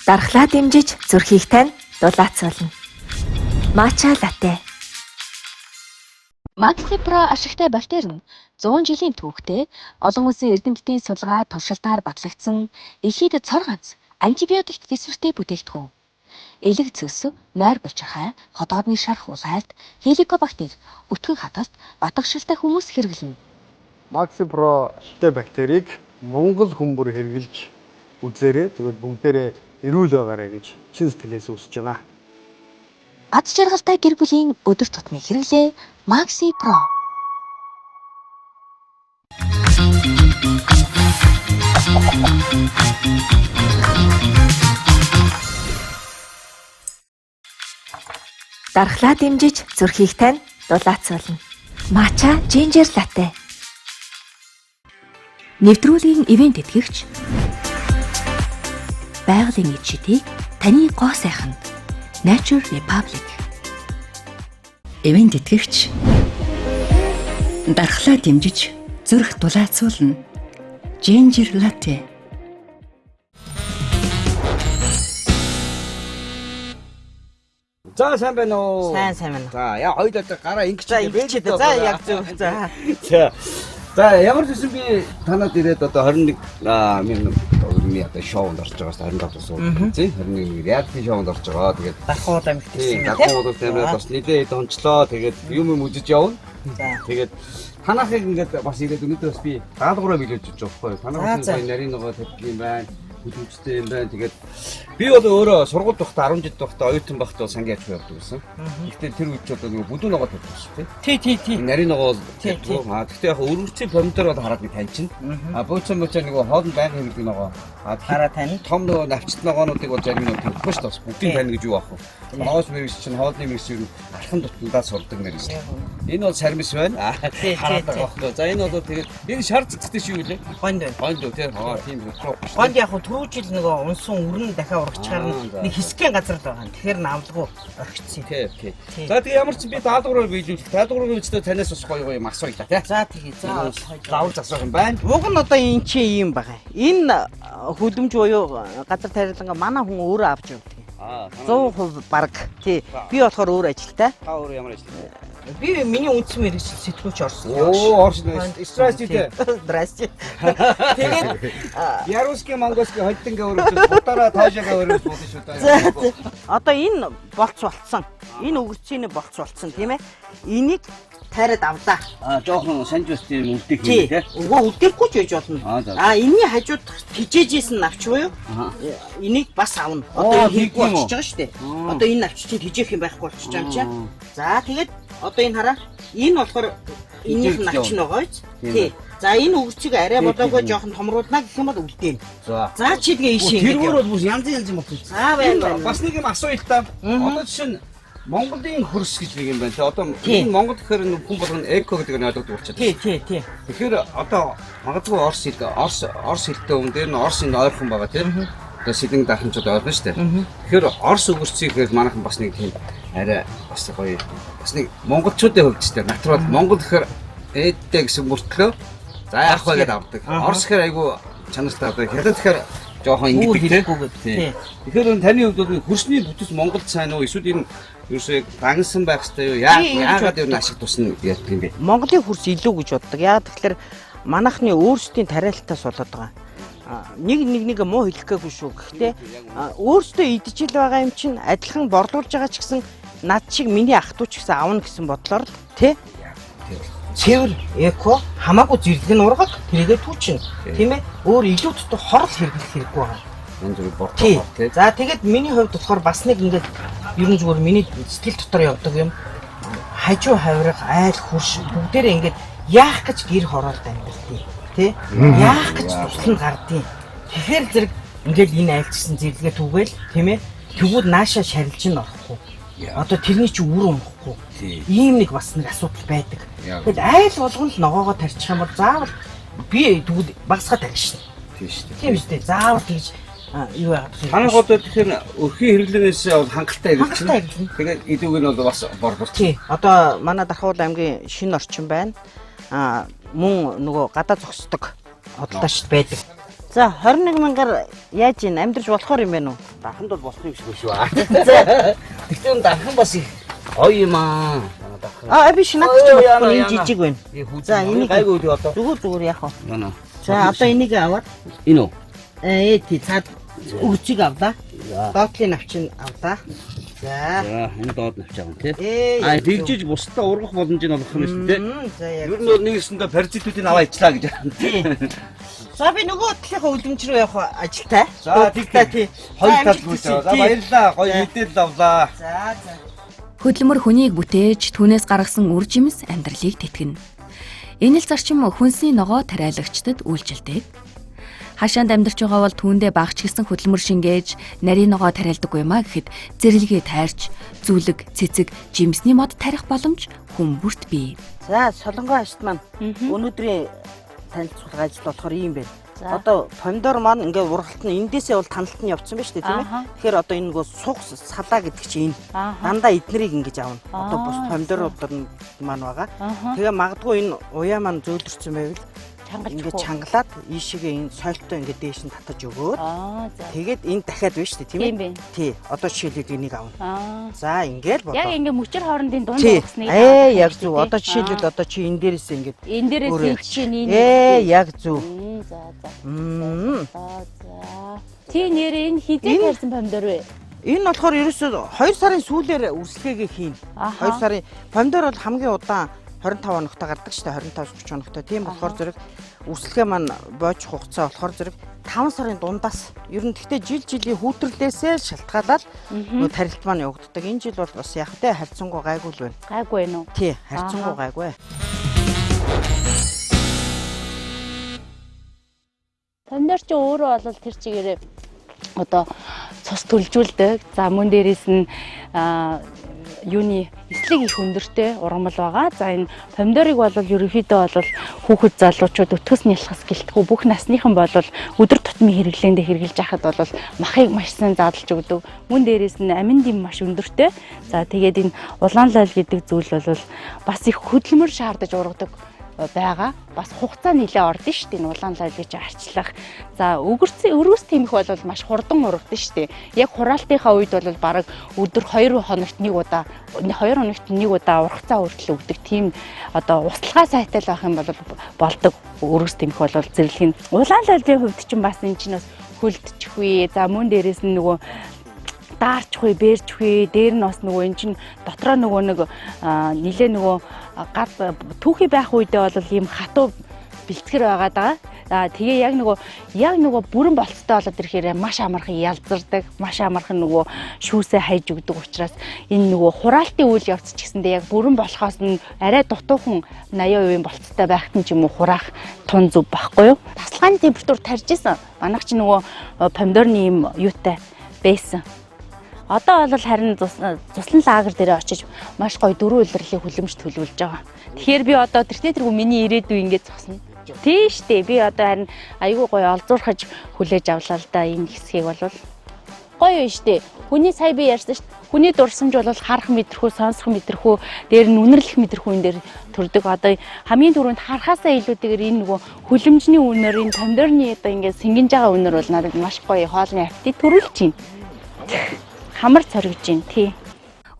Дархлаа дэмжиж зүрхийг тань дулаацуулна. Matcha latte. Maxi Pro ашигтай бактери нь 100 жилийн түүхтэй олон улсын эрдэмтдийн сулгаа туршилтаар батлагдсан дэлхийд цор ганц антибиотик төсвөртэй бүтээгдэхүүн. Элэг цөс, нойр булчирхай, ходоодны шарх улайлт, хеликобактер, өтгөн хатаст батгшилтай хүмүүс хэрэглэнэ. Maxi Pro ашигтай бактерийг Монгол хүмүүр хэрэгжилж үзээрэй. Тэгвэл бүгдээрээ эрүүл байгаарай гэж чин сэтгэлээс хүсэж байна. Аз жаргалтай гэр бүлийн өдөр тутмын хэрэглээ Maxi Pro. Дархлаа дэмжиж зүрхийг тань дулаацуулна. Matcha ginger latte. Нэвтрүүлгийн ивент тэтгэгч байгалийн эд шидийг таны гоо сайханд Nature Republic. Ивент тэтгэгч дархлаа дэмжиж зүрх дулаацуулна. Ginger latte. За сайн байна уу? Сайн байна. За яа хоёул гараа ингэж ингэж за яг зөв. За ямар ч юм би танад ирээд одоо 21 минь одоо шоунд орж байгаас 27 сууд тий 21 реалити шоунд орж байгаа. Тэгээд Дахууд амьд гэсэн. Дахууд тамираад бас нэлээд дончлоо. Тэгээд юм үзэж явна. Тэгээд танахыг ингээд бас ирээд өнөөдөр бас би даалгавраа билүүлж өгч байгаа байхгүй. Танах бас нарийн нөгөө тавьдаг юм байна. Хүлэмжтэй юм байна. Тэгээд би бол өөрөө сургууль байхдаа 10 жил байхдаа оюутан байхдаа сангийн аж явдаг байсан. Гэхдээ тэр үед ч одоо нөгөө бүдүүн ногоо тавьдаг шүү дээ. Тий. Нарийн ногоо тавьдаг. Гэхдээ яг өргөцсөн помидор бол хараад би таньчин. Бууцсан нөгөө хоолн байнг хийдэг ногоо. Хараа тань. Том нөгөө навчт ногоонуудыг бол зарим нь тавьхгүй шүү дээ. Бүгдийг тань гэж юу аах вэ? Ногоос мэрэгч чинь хоолны мэрэгч юу алхан дутандаа сурдаг мэрэгч. Энэ бол сармис байна. Хараад байгаа байхгүй. За энэ бол тэгээд энэ шар цэцтэй шүү лээ. Гонд байна. Гонд үү тийм тийм руу. Гонд яг түрүү жил нөгөө унсан өрн дахиад урагчаар нэг хэсгийн газар л байгаа. Тэгэхээр наамдгүй орхицсан. Тий. За тэгээ ямар ч би даалгавраар биелүүлэх. Даалгаврын үедээ танаас бас гоё юм асууя тий. За тэгээ. За лавар засах юм байна. Уг нь одоо энэ чи юм байгаа. Энэ хүлэмж буюу газар тариаланга манай хүн өөрөө авч явдаг. 100% баг. Тий. Би болохоор өөр ажилтай. Та өөрөө ямар ажилтай? Би миний үндсэн мэрэгчл сэтгүүлч орсон. Оо, орсон. Здрасте. Здрасте. Тэгээд Ярусский, монгольский холдинга өргөж бутараа таашаага өргөж болно шүү дээ. Одоо энэ болц болцсон. Энэ өгөрцөний болц болцсон тийм ээ. Энийг тайраад авлаа. Жоохон санж өстэй үлдэх юм те. Үгүй үлдээхгүй ч байж болно. Энэний хажууд хижээжсэн авч буюу. Энийг бас авна. Одоо хийхгүй болчихж байгаа шүү дээ. Одоо энэ авч чинь хижээх юм байхгүй болчихж байгаа юм чинь. За тэгээд одоо энэ хараа. Энэ болохоор энийх нь авч байгаа биз? Тий. За энэ өгөрчийг арай бодоогүй жоохон томруулна гэх юм бол үлдээн. За чидгээ ийшээ. Тэр бүр янз юм болчих. За байна. Бас нэг юм асууя л та. Одоо жишээ нь Монголын хөрс гэж нэг юм байна. Одоо энэ Монгол гэхээр хүн болгоно эко гэдэг нь ойлгоод болчиход байна. Тий. Тэгэхээр одоо магадгүй Орос хэлтэй хүн дээр нь Оросын ойрхон байгаа тийм. Одоо сэлэн дахимчууд ойлгоно шүү дээ. Тэгэхээр Орос өгөрцийг гэхээр манайхан бас нэг тийм арай бас гоё бас нэг монголчуудын хувьд ч тийм натурал Монгол гэхээр ээдтэй гэсэн мөртлөө за яах вэ гэдээ авдаг. Орос гэхээр айгүй чанартай одоо хятад гэхээр жоохон ингэдэг тийм. Тэгэхээр таны хувьд бол хөрсний бүтэц Монголд сайн уу эсвэл энэ ерөөсөө дагнсан байх хэрэгтэй юу? Яагаад ер нь ашиг тусна гэдэг юм бэ? Монголын хөрс илүү гэж боддог. Яагаад тэгэхээр манайхны өөрсдийн тариалтаас болоод байгаа. Нэг муу хэлэх гээгүй шүү. Гэхдээ өөрсдөө идчихэл байгаа юм чинь адилхан борлуулж байгаа ч гэсэн над шиг миний ах トゥ ч гэсэн авна гэсэн бодлоор тий. Цэвэр эко хамаагүй зэрлэг нь ургаг тэрийгэ түүчин. Тийм ээ? Өөр илүү дотор хорл хэрэглэх хэрэггүй байгаа. Энэ зүйл борлуулах тий. За тэгээд миний хувьд болохоор бас нэг ингээд ер нь зүгээр миний сэтгэл дотор явдаг юм. Хажуу хавирах айл хурш бүгдээрээ ингээд яах гэж гэр хороолт амьдтий. Тэ? Яах гэж туслан гардیں۔ Тэгэхээр зэрэг ингээд энэ айлчсан зэрлэгээ түгээл тийм ээ? Тэгвэл нааша шарилж нь орохгүй. Одоо тэрний чи үр өмхгүй. Ийм нэг бас нэг асуудал байдаг. Тэгэд айл болгоно л ногоогоо тарчих юм бол заавал би тэгвэл багсгаа тарих шин. Тийм шүү дээ. Тийм шүү дээ. Заавал тэгж юу яагаад танах одоо тэгэхээр өрхийн хэрэглэнээс бол хангалттай хэрэгжин. Тэгээд идүүг нь бол бас борлуулах. Тий. Одоо манай Дархуул аймгийн шинэ орчин байна. Мөн нөгөө гадаа зогсдог одолдооч байдаг. За 21 мянгаар яаж ийн амьдрж болохоор юм бэ нү? Дарханд бол болох юм шиг шүү. Тэгтээ дархан бас их гоё юм аа. Би шинаач болохгүй энэ жижиг байна. За энийг гайгүй үү одоо. Зүгээр яах вэ? За одоо энийг аваад энэ үү? Тий цаад өгчиг авлаа. Доотлын навчин авлаа. За энэ доод навч авна тий. Тэгжиж бусдаа ургах боломж нь олох юм шүү дээ. За яг. Ер нь бол нэгэсэндээ паразитуудыг аваа ичлаа гэж. Тий. За би нөгөө талынхаа үлэмж рүү явах ажилтай. За тэгтээ тий. Хоёр тал гүйж байгаа. За баярлалаа. Гоё мэдээлэл авлаа. За. Хөдөлмөр хүнийг бүтээж түүнээс гаргасан үр жимс амьдралыг тэтгэнэ. Энэ л зарчим хүнсний ногоо тариалагчдад үйлчилдэг. Хашаанд амьдарч байгаа бол түүндээ багчилсан хөдөлмөр шингээж нарийн ногоо тариалдаггүй маа гэхэд зэрлэгээ тайрч зүлэг, цэцэг, жимсний мод тарих боломж хүмүүрт бий. За солонгоо ашт маань өнөөдрийн танилцуулга ажил болохоор ийм байна. Одоо помидор маань ингээ ургалт нь эндээсээ бол таналт нь явцсан байна шүү дээ тийм ээ. Тэгэхээр одоо энэ нөгөө суг салаа гэдэг чинь энэ дандаа эднэрийг ингэж авна. Одоо бус помидорууд маань байгаа. Тэгээ магадгүй энэ уяа маань зөөлрсөн байвал ингээд чангалаад ийшээгээ энэ сойлтоо ингээд дээш нь татаж өгөөд тэгээд энэ дахиад байна шүү дээ тийм ээ. Тий. Одоо жишээлбэл энийг авна. За ингээд бодоо. Яг ингээд мөчр хоорондын дунд багсныг. Яг зөв. Одоо жишээлбэл одоо чи энэ дээрээс ингээд энэ дээрээс чинь энэ. Яг зөв. За. Тий нэрээ энэ хизээ хайрсан помидор вэ? Энэ болохоор ерөөсөө 2 сарын сүүлээр үрслэгээгээ хийн. 2 сарын помидор бол хамгийн удаан 25 хоногтой гардаг шүү дээ 25-30 хоногтой. Тийм болохоор зэрэг үрслэгээ маань боож хугацаа болохоор зэрэг 5 сарын дундаас ер нь гэхдээ жилийн хүүтэрлээсээ шалтгаалаад нөө тарилт маань явагддаг. Энэ жил бол бас яг тэ харьцангуй гайгүй л байна. Гайгүй байна уу? Тий, харьцангуй гайгүй. Помидор ч өөрөө бол тэр чигээрээ одоо цус төлжүүлдэг. За мөн дээрээс нь юуны эслэг их өндөртэй ургамал байгаа. За энэ помидорыг бол ерөнхийдөө бол хүүхэд залуучууд өтгөс нялхас гэлтгүй бүх насныхан бол өдөр тутмын хэрэглээндээ хэрэгжилж байхад бол махыг маш сайн задлж өгдөг. Мөн дээрээс нь амин дэм маш өндөртэй. За тэгээд энэ улаан лал гэдэг зүйл бол бас их хөдөлмөр шаардаж ургадаг байгаа. Бас хугацаа нэлээ ордон шүү дээ. Энэ улаан лал гэж арчлах. За өргөс тэмэх бол маш хурдан ургадсан шүү дээ. Яг хураалтынхаа үед бол бараг өдөр 2 хоногт нэг удаа ургацаа хүртэл өгдөг. Тийм одоо услага сайтай л байх юм бол болдог. Өргөс тэмэх бол зэрлэг нь улаан лалын хувьд чинь бас энэ чинь бас хөлдчихвээ. За мөн дээрээс нь нөгөө даарчгүй, бээрчгүй, дээр нь бас нөгөө эн чинь дотроо нөгөө нэг нилээ нөгөө гад түүхий байх үедээ бол ийм хатуу бэлтгэр байгаад байгаа. Тэгээ яг нөгөө бүрэн болцтой болоод ирэхээр маш амархан ялзардаг, маш амархан нөгөө шүүсээ хайж өгдөг учраас энэ нөгөө хураалтын үйл явц ч гэсэндээ яг бүрэн болохоос нь арай дутуухан 80% болцтой байхад нь ч юм уу хураах тун зүв байхгүй юу? Тасалгааны температур тарьж исэн. Манайх чи нөгөө помидорны юм юутай байсан. Одоо бол харин туслан лагер дээр очиж маш гоё 4 улирлын хүлэмж төлөвлөж байгаа. Тэгэхээр би одоо тэрхүү миний ирээдүй ингэж зогсно. Тийш дээ. Би одоо харин айгүй гоё олзуурхаж хүлээж авлаа л да энэ хэсгийг бол гоё штэ. Хүний сая би ярьсан штэ. Хүний дурсамж бол харах мэдрэхүү, сонсох мэдрэхүү, дээр нь үнэрлэх мэдрэхүү энэ дээр төрдөг. Одоо хамгийн түрүүнд харахаасаа илүүтэйгээр энэ нөгөө хүлэмжний үнээр энэ помидорны одоо ингээд сэнгэж байгаа үнээр бол надад маш гоё хоолны аппетит төрүүлж байна. Хамар цоргиж байна тий.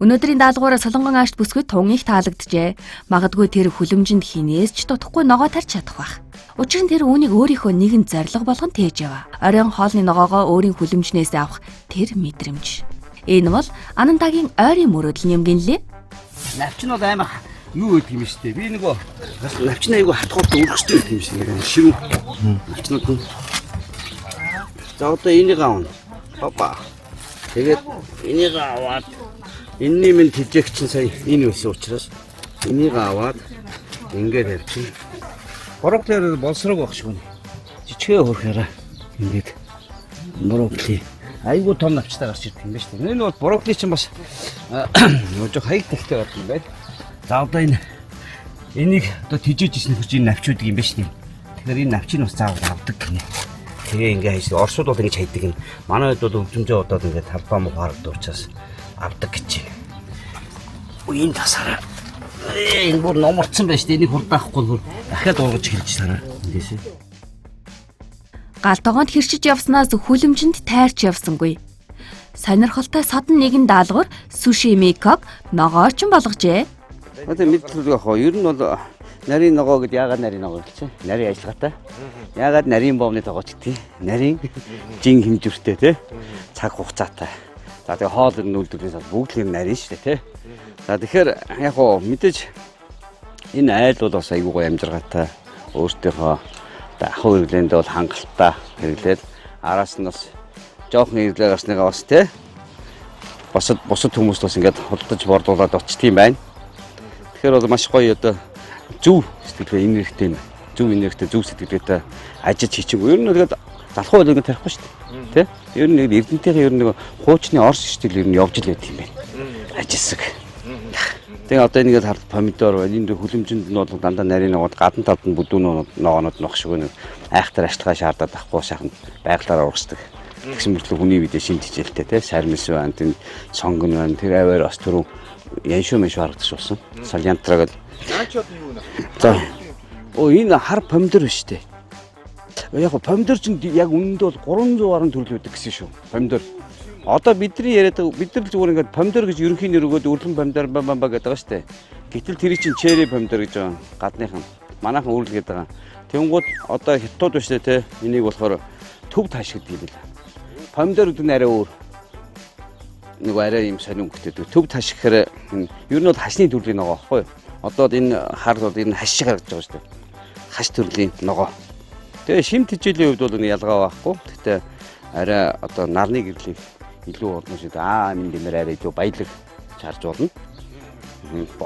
Өнөөдрийн даалгавраа Солонгон аашд бүсгүйд тун их таалагджээ. Магадгүй тэр хүлэмжинд хинээс ч дутхгүй ногоо тарж чадах байх. Учир нь тэр үүнийг өөрийнхөө нэгэн зорилго болгон тээж яваа. Оройн хоолны ногоогоо өөрийн хүлэмжнээс авах тэр мэдрэмж. Энэ бол Анантагийн ойрын мөрөөдөл юм гинлээ. Навчин бол амар юу гэдэг юм шүү дээ. Би нөгөө навчин айгу хатгуулт өргөжтэй гэдэг юм шиг нэр ширүү. Навчнууд. За одоо энийг аавна. Папа. Тэгээд энийг аваад энэний минь тэжээгч сая энэ өссөн учраас энийг аваад ингээд тавьчих. Брокколиэр болсрог байх шүү. Жичгээ хөрхөөрэ. Ингээд брокколи айгуу том навчтай гарч ирдэг юм байна шүү. Энэ бол брокколи чинь бас жоо хаяг тахтай байдаг юм байна. За одоо энийг одоо тэжээж ирсэн хүч энэ навчууд юм байна шүү. Тэгэхээр энэ навчийг бас заавал авдаг гинэ. Тэгээ ингээ хайж орсууд бол ингэж хайдаг юм. Манай хэд бол өвчмжөө удаад ингээ талбай муу харагд учраас авдаг гэж байна. Үеийн тасараа. Энэ бүр номорцсон байж тээ энийг хурдаахгүй бүр дахиад ургаж хэлж сараа. Эндээсээ. Галтогоонд хэрчиж явснаас хүлэмжинд тайрч явсангүй. Сонирхолтой содон нэгэн даалгавар суши мейкап ногоорч болгожээ. Одоо мэдлэг яах вэ? Ер нь бол нарийн ногоо гэдэг яагаад нарийн ногоо гэж чинь? Нарийн ажиллагаатай. Яагаад нарийн боомны тогооч гэдэг? Нарийн жин хэмжүүртэй тий. Цаг хугацаатай. За тэгээ хоол нүүлдвэрээс бүгд л нарийн шүү дээ тий. За тэгэхээр яг уу мэдээж энэ айл бол бас айгүй гоё амжиргаатай. Өөртөөхөө ахуй хэрэглээнд бол хангалттай хэрэглээд араас нь бас жоохон хэрэглээ гарсныгаа бас тий. Бусад хүмүүс бас ингээд худалдаж борлуулад очт юм байна. Тэгэхээр бол маш гоё одоо зөв сэтгэлгээ энергитэй зөв энергитэй зөв сэтгэлгээтэй ажиж хийчихв. Ер нь тэгээд залхуу байлгыг тарихгүй шүү дээ. Тэ? Ер нь эрдэнтийнхээ ер нь хуучны орс сэтгэл ер нь явж л байт юм байна. Ажисэг. Тэгээ одоо энийгээ хард помидор байна. Энд хүлэмжинд нь бол дандаа нарийн ногоод гадна талд нь бүдүүн ногоонод нох шиг нэг айхтар ашиглахаа шаардаад ахгүй сайхан байглаараа ургасдаг. Тэгсэн мөртлөө хүний бидээ шинж хичээлтэй те сармис байна, тэн сонгон байна. Тэр аваар бас түрүү яншуу мэш харагдаж болсон. Салянтраг л. Наачод нь юу нэ? За. Энэ хар помидор биш үү? Яг помидор чинь яг үнэндээ бол 300 гаруй төрөл үүдэг гэсэн шүү. Помидор. Одоо бидний яриад бид нар зүгээр ингээд помидор гэж ерөнхий нэр өгөөд үрлэн помидор бамбаа гэдэг байгаа шүү дээ. Гэтэл тэр чинь черри помидор гэж байгаа. Гадныхан. Манайхан үрлэл гэдэг байгаа. Тэнгууд одоо хятад биш те. Энийг болохоор төв тааш гэдэг юм байна. Помидор гэдэг нь арай өөр. Нэг арай юм сонин өнгөтэй. Төв тааш гэхээр ер нь бол хашны төрлийн ногоо байхгүй юу? Одоо энэ хар бол энэ хаш шиг харагдаж байгаа шүү дээ. Хаш төрлийн ногоо. Тэгээ шим тэжээлийн хувьд бол энэ ялгаа байхгүй. Гэхдээ арай одоо нарны гэрлийг илүү болно шүү дээ. Минь дэмэр арай илүү баялаг чарж болно.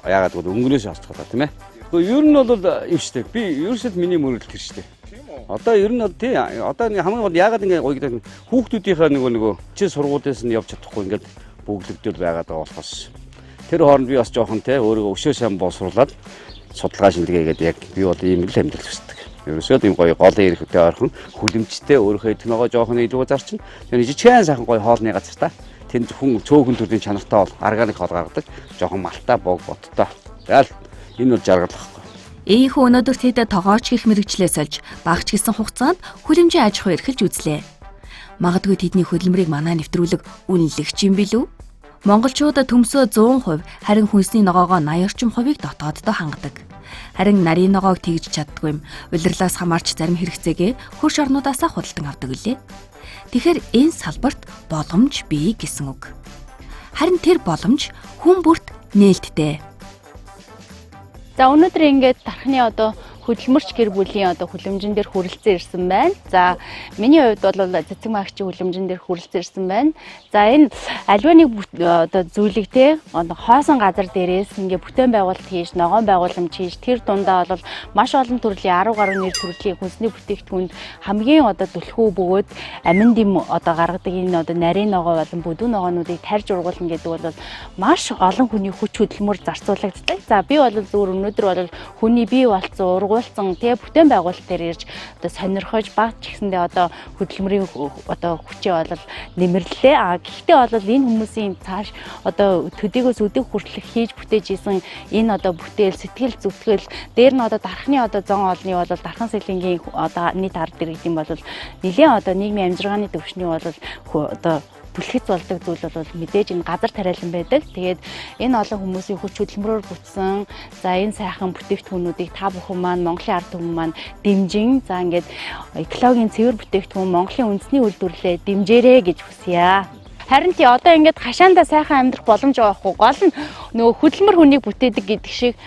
Ягаад гэвэл өнгөнөөс харцгаа тийм ээ. Гэхдээ ер нь бол юм шүү дээ. Би ерөөсөө миний мөрөлд тэр шүү дээ. Одоо ер нь бол тий одоо хамгийн гол ягаад ингэ гоё гэдэг хүүхдүүдийнхээ нөгөө чи сургуулиас нь явж чадахгүй ингээд бөглөгдөл байгаад байгаа болохоос тэр хооронд би бас жоохон тий өөрийгөө өшөө сайн боловсруулад судалгаа шинжилгээгээд яг би бол ийм л амьдрал хүсдэг. Ерөөсөө ийм гоё голын ирэхтэй орхон хүлэмжтэй өөрийнхөө идэх ногоо жоохон илүү зарчин. Тэр жижигхэн сайхан гоё хоолны газар та. Тэнд хүн цөөхөн төрлийн чанартай бол органик хоол гаргадаг. Жоохон малтай бог боттой. Тэгэл энэ бол жаргал واخхой. Ийхүү өнөөдөр тэд тогооч гих мэрэгчлээс олж багч гисэн хугацаанд хүлэмжийн аж ахуй эрхэлж үзлээ. Магадгүй тэдний хөдөлмөрийг манай нэвтрүүлэг үнэлэгч юм билүү? Монголчууд төмсөө 100%, харин хүнсний ногоогоо 80 орчим хувийг дотооддоо хангадаг. Харин нарийн ногоог тэгж чаддгүй юм. Улирлаас хамаарч зарим хэрэгцээгээ хөрш орнуудаасаа худалдан авдаг үлээ. Тэгэхээр энэ салбарт боломж бий гэсэн үг. Харин тэр боломж хүн бүрт нээлттэй. За өнөөдөр ингээд тархины одоо хөдөлмөрч гэр бүлийн одоо хүлэмжин дээр хүрэлцэн ирсэн байна. За миний хувьд бол цэцэг маагчийн хүлэмжин дээр хүрэлцэн ирсэн байна. За энэ аливаа нэг одоо зүйлийг те хоосон газар дээрээс ингээд бүтээн байгуулалт хийж, ногоон байгууламж хийж, тэр дундаа бол маш олон төрлийн 10 гаруй нэр төрлийн хүнсний бүтээгдэхүүнд хамгийн одоо түлхүү бөгөөд аминд юм одоо гаргадаг энэ одоо нарийн ногоо болон бүдүүн ногоонуудыг тарьж ургуулна гэдэг бол маш олон хүний хүч хөдөлмөр зарцуулагддаг. За би бол зөвхөн өнөөдөр бол хүний бие болцсон ургуулсан тэгээ бүтээн байгуулалт дээр ирж одоо сонирхож баг ч гэсэндээ одоо хөдөлмөрийн одоо хүчээ бол нэмэрлээ. Гэхдээ бол энэ хүмүүсийн цааш одоо төдийгөөс өдөг хүртэлх хийж бүтээж исэн энэ одоо бүтээл сэтгэл зүтгэл дээр нь одоо дархны одоо зон олны бол дархан сэлэнгийн одоо нийт ард иргэд юм бол нэлээд одоо нийгмийн амжиргааны төвшний бол одоо бүлхэц болдог зүйл бол мэдээж энэ газар тариалан байдаг. Тэгээд энэ олон хүмүүсийн хүч хөдөлмөрөөр бүтсэн за энэ сайхан бүтээгдэхүүнүүдийг та бүхэн маань Монголын ард түмэн маань дэмжин за ингээд экологийн цэвэр бүтээгдэхүүн Монголын үндэсний үйлдвэрлэлээ дэмжээрэй гэж хүсье. Харин тий одоо ингээд хашаандаа сайхан амьдрах боломж байхгүй. Гол нь нөгөө хөдөлмөр хүнийг бүтээдэг гэдэг шиг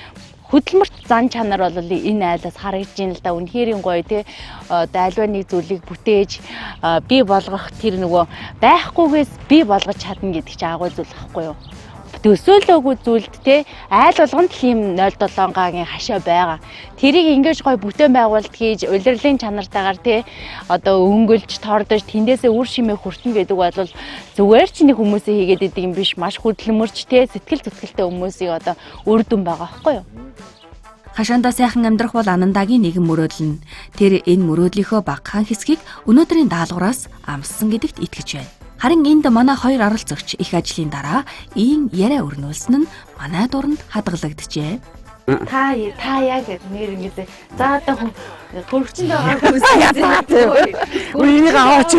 хөдөлмөрт зан чанар бол энэ айлаас харагдж байна л да. Үнэхээр гоё тий. Одоо альва нэг зүйлийг бүтээж бий болгох тэр нөгөө байхгүйгээс бий болгож чадна гэдэг чинь агуу зүйл байхгүй юу? Төсөөлөөгүй зүйлд те айл болгонд л юм 0.7 гагийн хашаа байгаа. Тэрийг ингэж гоё бүтээн байгуулалт хийж улирлын чанартаагаар те одоо өнгөлж тордож тэндээсээ үр шимээ хүртэн гэдэг бол зүгээр ч нэг хүмүүсээ хийгээд идэг юм биш. Маш хөдөлмөрч те сэтгэл зүтгэлтэй хүмүүсийн одоо үр дүн байгаа байхгүй юу? Хашаандаа сайхан амьдрах бол Анандагийн нэгэн мөрөөдөл нь. Тэр энэ мөрөөдлийнхөө багахан хэсгийг өнөөдрийн даалгавраас амссан гэдэгт итгэж байна. Харин энд манай хоёр оролцогч их ажлын дараа ийм яриа өрнүүлсэн нь манай дуранд хадгалагджээ. Та яа гэж нэр ингэж за одоо хөргөчөнд байгаа хүмүүс Үнийг аваач.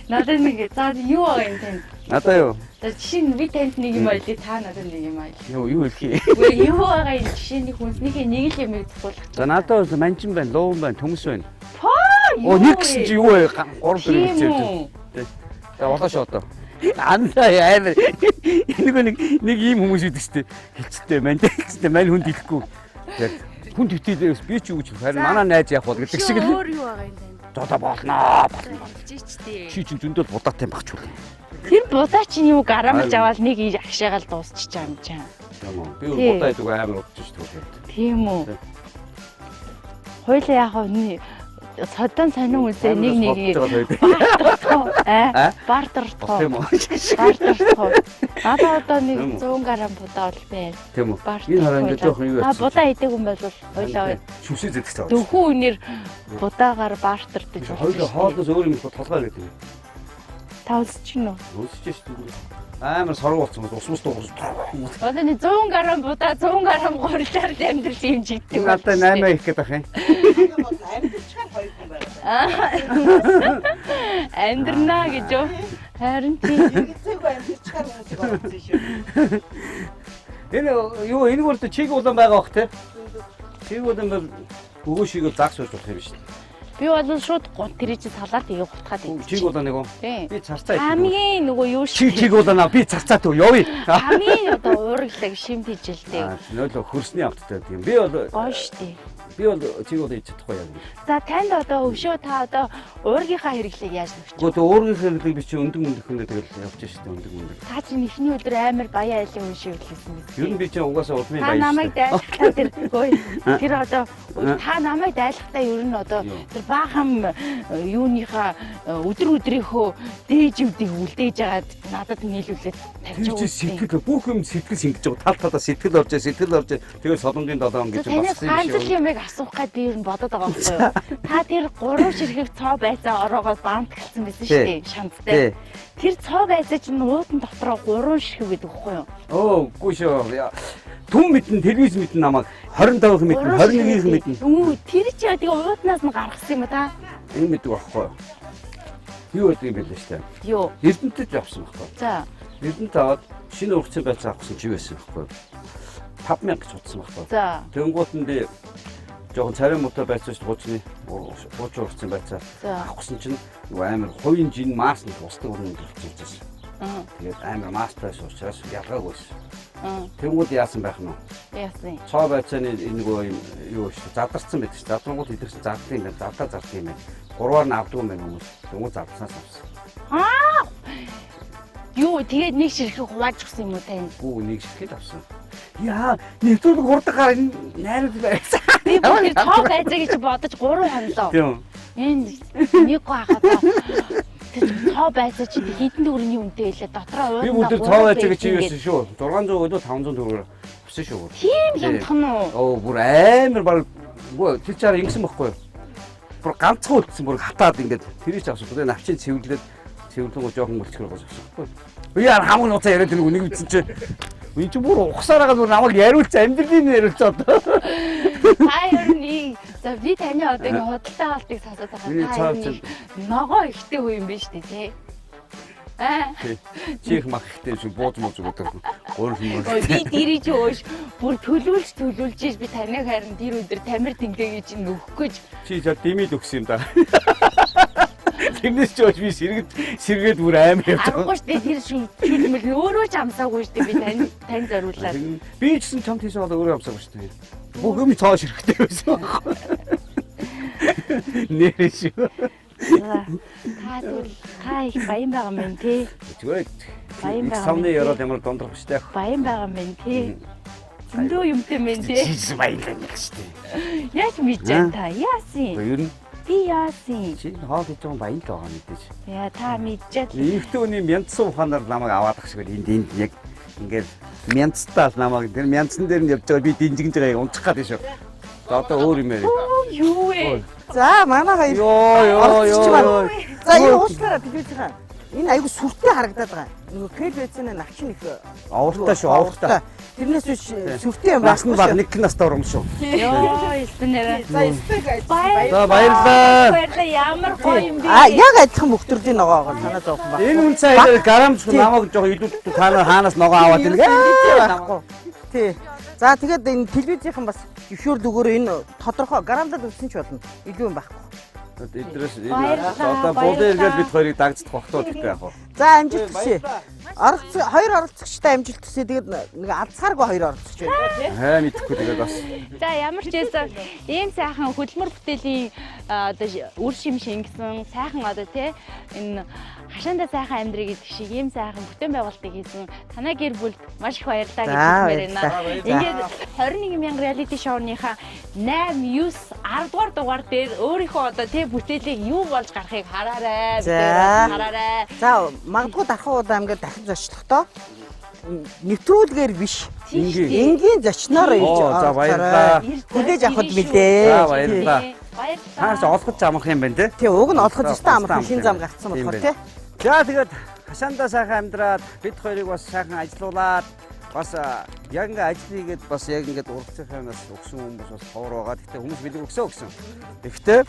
надад нэг за юу байгаа юм тань. Надаа юу? За жишээ нь би танд нэг юм ойлээ та надад нэг юм ойлээ. Юу хэлхий? Юу байгаа юм жишээний хүнснийхээ нэг л юм зөвлөх. За надад бол манчин байна, луун байна, төмс байна. Юу? Нэг гэсэн чи юу вэ? 3 төрөл хэлчихсэн. За болоо шоо. Андаа яамэр. Нэг ийм хүмүүс идэг штэ. Хэлцтэй мань гэжтэй мань хүнд идэхгүй. Яг хүнд итээлээс би ч юу гэж харин манай найз яах бол гэдэг шиг л. Өөр юу байгаа юм тань? За болноо. Болчихжээ. Чи чинь зөндөл будаатай багч үл. Тэр будаа чинь юу гарамж аваад нэг агшаагаал дуусчих юм чам. Би будаа идэг амар удаж шүү дээ. Тийм үү. Хойлоо яах вэ? Содон сонин үлээ нэг бартартоо. Бартартоо. Надад одоо нэг 100 грамм будаа бол байна. Тийм үү. Энэ хараа ингэ жоох юу яа. Будаа идэг юм бол хойлоо. Шүсээ зэдэх цаа. Дөхөн үнээр будаагаар бартардаж байна. Хойлоо хоолноос өөр юм толгой гэдэг юм. Та үлсэж чинь үү? Үлсэж шүү дээ. Амар соргоо болсон ус дуус. Одоо нэг 100 грамм будаа 100 грамм гурлаар амьдрал юм жигдэг. Надад 8 их гэдэг юм. Амьдрнаа гэж юу? Харин тийм. Энэ юу энэ бол чиг улаан байгаа бох те. Чиг улаан бол өгөөшийг загс болж болох юм шүү дээ. Би бол шууд тэрий чи салаад ийг гутгаад байдаг. Чиг улаан нэг юм. Би царцаа. Хамгийн нөгөө юу шиг. Чиг улаан би царцаа төв явъя. Хамгийн одоо уурглаг шимт ижилдэг. Нөлөө хөрсний авттай тийм. Би бол гоё штий. Би бол чиг улаан хийж чадахгүй яг. За танд одоо өвшөө та одоо уургийнхаа хэрэглийг яаж нөхч? Гэхдээ уургийн хэрэглийг би чи өндөг мөндөг тэгэл явж штий өндөг мөндөг. Та чи ихний өдөр амар баяа айлын үн шиг хэлсэн мэт. Ер нь би чи угаасаа удмын баяа. Та намайг дайлахтаа тэр одоо та намайг дайлахтаа ер нь одоо тэр баахан юуныхаа өдрийнхөө дээжүүдийг үлдээж агаад надад нийлүүлээд тавьж байгаа. Сэтгэл бүх юм сэтгэл шингэж байгаа. Тал талаа сэтгэл орж тэгээд солонгийн 7 он гэж бассан юм шиг. Ямиг асуух гээд би ер нь бодоод байгаа байхгүй юу? Та тэр 3 ширхэг цоо байцаа ороогоос бамт гэлсэн байсан шүү дээ шамттай. Тэр цоо байцаа чинь уудан дотроо 3 ширхэг гэдэг байхгүй юу? Оо үгүй шүү. Түн мэдэн телевиз мэдэн намайг 25 мэдэн 21 мэдэн. Тэр чи тэгээ ууднаас нь гаргасан юм та? Энэ мэддэг байхгүй юу? Юу гэдэг юм бэ л шүү дээ. Юу? Эрдэнэтэд явсан байхгүй юу? За. Эрдэнэт аваад шинэ ургацын байцаа авахсан чи байсан байхгүй юу? 5000 гэж утсан байхгүй юу? За. Тэнгуут нь би жоохон царай муутай байцаач хуучны ургацын байцаа авахсан чинь нөгөө амар хувийн жин маас нь устдаг өрнөнд болчихсон. Тэгээд амар маастай учраас ялгаагүй байсан. Тэнгүүд яасан байх нь вэ? Яасан. Цоо байцааны энэгөө юу шүү задарсан байдаг шүү. Задрангууд эдгэрч зардсан юм байна. Завдаа зардсан юм байна. Гурваар нь авдаг юм байна хүмүүс. Тэнгүүд зардаснаас авсан. Юу тэгээд нэг ширхэг хувааж өгсөн юм уу тань? Гүү нэг ширхэг авсан. Яа, нэгдүгээр хурдгаар найрууд байсан. Би бүр цоо байцаа гэж бодож 3 хонлоо. Тийм. Энэ нэг хахаа. Цоо байцаа чи хэдэн төгрөгийн үнэтэй хэлээ дотроо би бүр цоо байцаа гэж юусэн шүү. 600 өдөө 500 төгрөөр авсан шүү. Тийм ямтхан уу? Оо бүр амар баг тэр чаар ингэсэн байхгүй юу? Бүр ганцхан үлдсэн бүр хатаад ингээд тэрийг ч авсан. Тэгээ навчин цэвэрлээд цэвэрлэнгөө жоохон мөлчгөр гоосчихсан байхгүй юу? Яар хамаг нуцаа яриад нэг нэг үтсэн чи энэ ч бүр ухсараагаа бүр намайг яриулж амьдралын яриулж одоо. Хайрны за би таны одоо ингэ худалдаа авалтыг сонсоод байгаа. Ногоо ихтэй үе юм байна шүү дээ тий. Чих мах ихтэй шүү бууз мууз гэдэг. Өөр юм. Би дэрий чи өөш бүр төлөвлөж би таныг харин тэр өдөр тамир тэнгээ гэж нөхөх гэж. Чи за димид өгсөн юм да. Тэрнээс ч өөш би сэргээд бүр амар явж байгаа. Аргагүй шүү дээ тэр шүлмэл өөрөө ч амсаагүй шүү дээ би тань зориулаад. Би ч гэсэн чамд хийсэн бол өөрөө амсаагүй шүү дээ. Бүх юм цоо ширхтэй байсан. Нэрээ шүү. Та их баян байгаа мэн тий. Зүгээр. Баян байгаа. Самны яраад ямар дондрох штэ. Баян байгаа мэн тий. Зөндөө юмтай мэн тий. Чи баян байгаа штэ. Яаж мэдэж та яасын? Ер нь би яасын? Чи хоол хийж байгаа баян л байгаа мэдээж. Яа та мэдчихэл. Ийхтэй үний мяндсан ухаанаар намайг аваад ах шиг энд яг ингээд мяндстаа намайг тэр мяндсан дээр нь явж байгаа би динжигж байгаа унцах гэдэг шүү. За одоо өөр юм яа. Юу вэ? За манай хоёр. Йоо. За энэ уучлаарай тэгэж байгаа. Энэ айгу сүртэй харагдаад байгаа. Нөгөө кред байцааны навчин их авралтай шүү, авралтай. Тэрнээс биш сүртэй юм байна. Баг нэг настай урам шүү. Йоо, эстэнэрэ. За эстэг баярлалаа. Баярлалаа. Ямар гоё юм бэ? Яг адилхан мөхтөрлийн ногоогоо танаа зовхон байна. Энэ хүн цаа грамч намайг жоох илүү танаа хаанаас ногоо аваад байна. Тий. За тэгээд энэ телевизийнхэн бас гişүр дүгөөр энэ тодорхой грамдад өгсөн ч болно. Илүү юм байхгүй. Эдрээс одоо бодоо эргээд бид хоёрыг дагцдах багтаа гэдэгтэй яг. За амжилт хүсье. Хоёр оролцогчтой амжилт хүсье. Тэгээд нэг алцгааргүй хоёр оролцогч байна. Хаа мэдхгүй тэгээд бас. За ямар ч байсан ийм сайхан хөдөлмөр бүтээлийн одоо үр шим шингэсэн сайхан одоо тий энэ хашаанда сайхан амьдрий гэдэг шиг ийм сайхан бүтээн байгуулалтыг хийсэн танай гэр бүлд маш их баярлалаа гэж хэлмээр байна. Ингээд 21,000 реалити шоуныхаа 8, 9, 10 дугаар дугаар дээр өөрийнхөө одоо тий бүтээлийг юу болж гарахыг хараарай. Хараарай. За магадгүй дархан удаа ингээд дахин зочлохдоо нэвтрүүлгээр биш. Энгийн зочноор ирж за баярлалаа. Хүлээж авахд мэдээ. За баярлалаа. Хаач олгож амах юм байна те. Тий уг нь олгож өстой амах шин зам гарцсан болохоор те. За тэгээд хашаандаа сайхан амьдраад бид хоёрыг бас сайхан ажилуулад бас яг ингээ ажил хийгээд бас яг ингээд урагцынхаас өгсөн хүмүүс бас ховор байгаа. Гэхдээ хүмүүс билэг өгсөн. Гэхдээ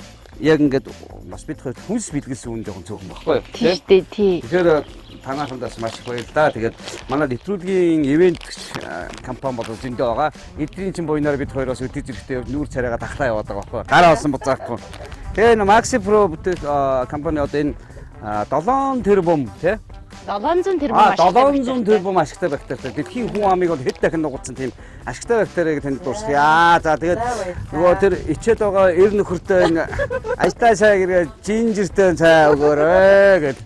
яг ингээд бас бид хоёр хүнс бэлгэлсэн үн жоохон цөөхөн баггүй юу? Тий. Тэгэхээр танахандаас маш их баярлалаа. Тэгээд манай нэвтрүүлгийн ивент компани бол зөндөө байгаа. Эдрийн чин буйнаар бид хоёроос өдөрт ирэхдээ нүүр царайгаа тахлаа яваад байгаа байхгүй юу? Гараа олсон буцаахгүй. Тэгээ энэ Maxi Pro бүтээх компани одоо энэ 7 тэрбум тий 700 тэрбум ашигтай. 700 тэрбум ашигтай бактеритай. Дэлхийн хүн амыг бол хэд дахин нугацсан тийм ашигтай бактерийг танд дуусгая. За тэгээд нөгөө тэр ичээд байгаа эр нөхөртэй энэ ажтай цай гэрээ жинжиртэй цай өгөөрэй гэд.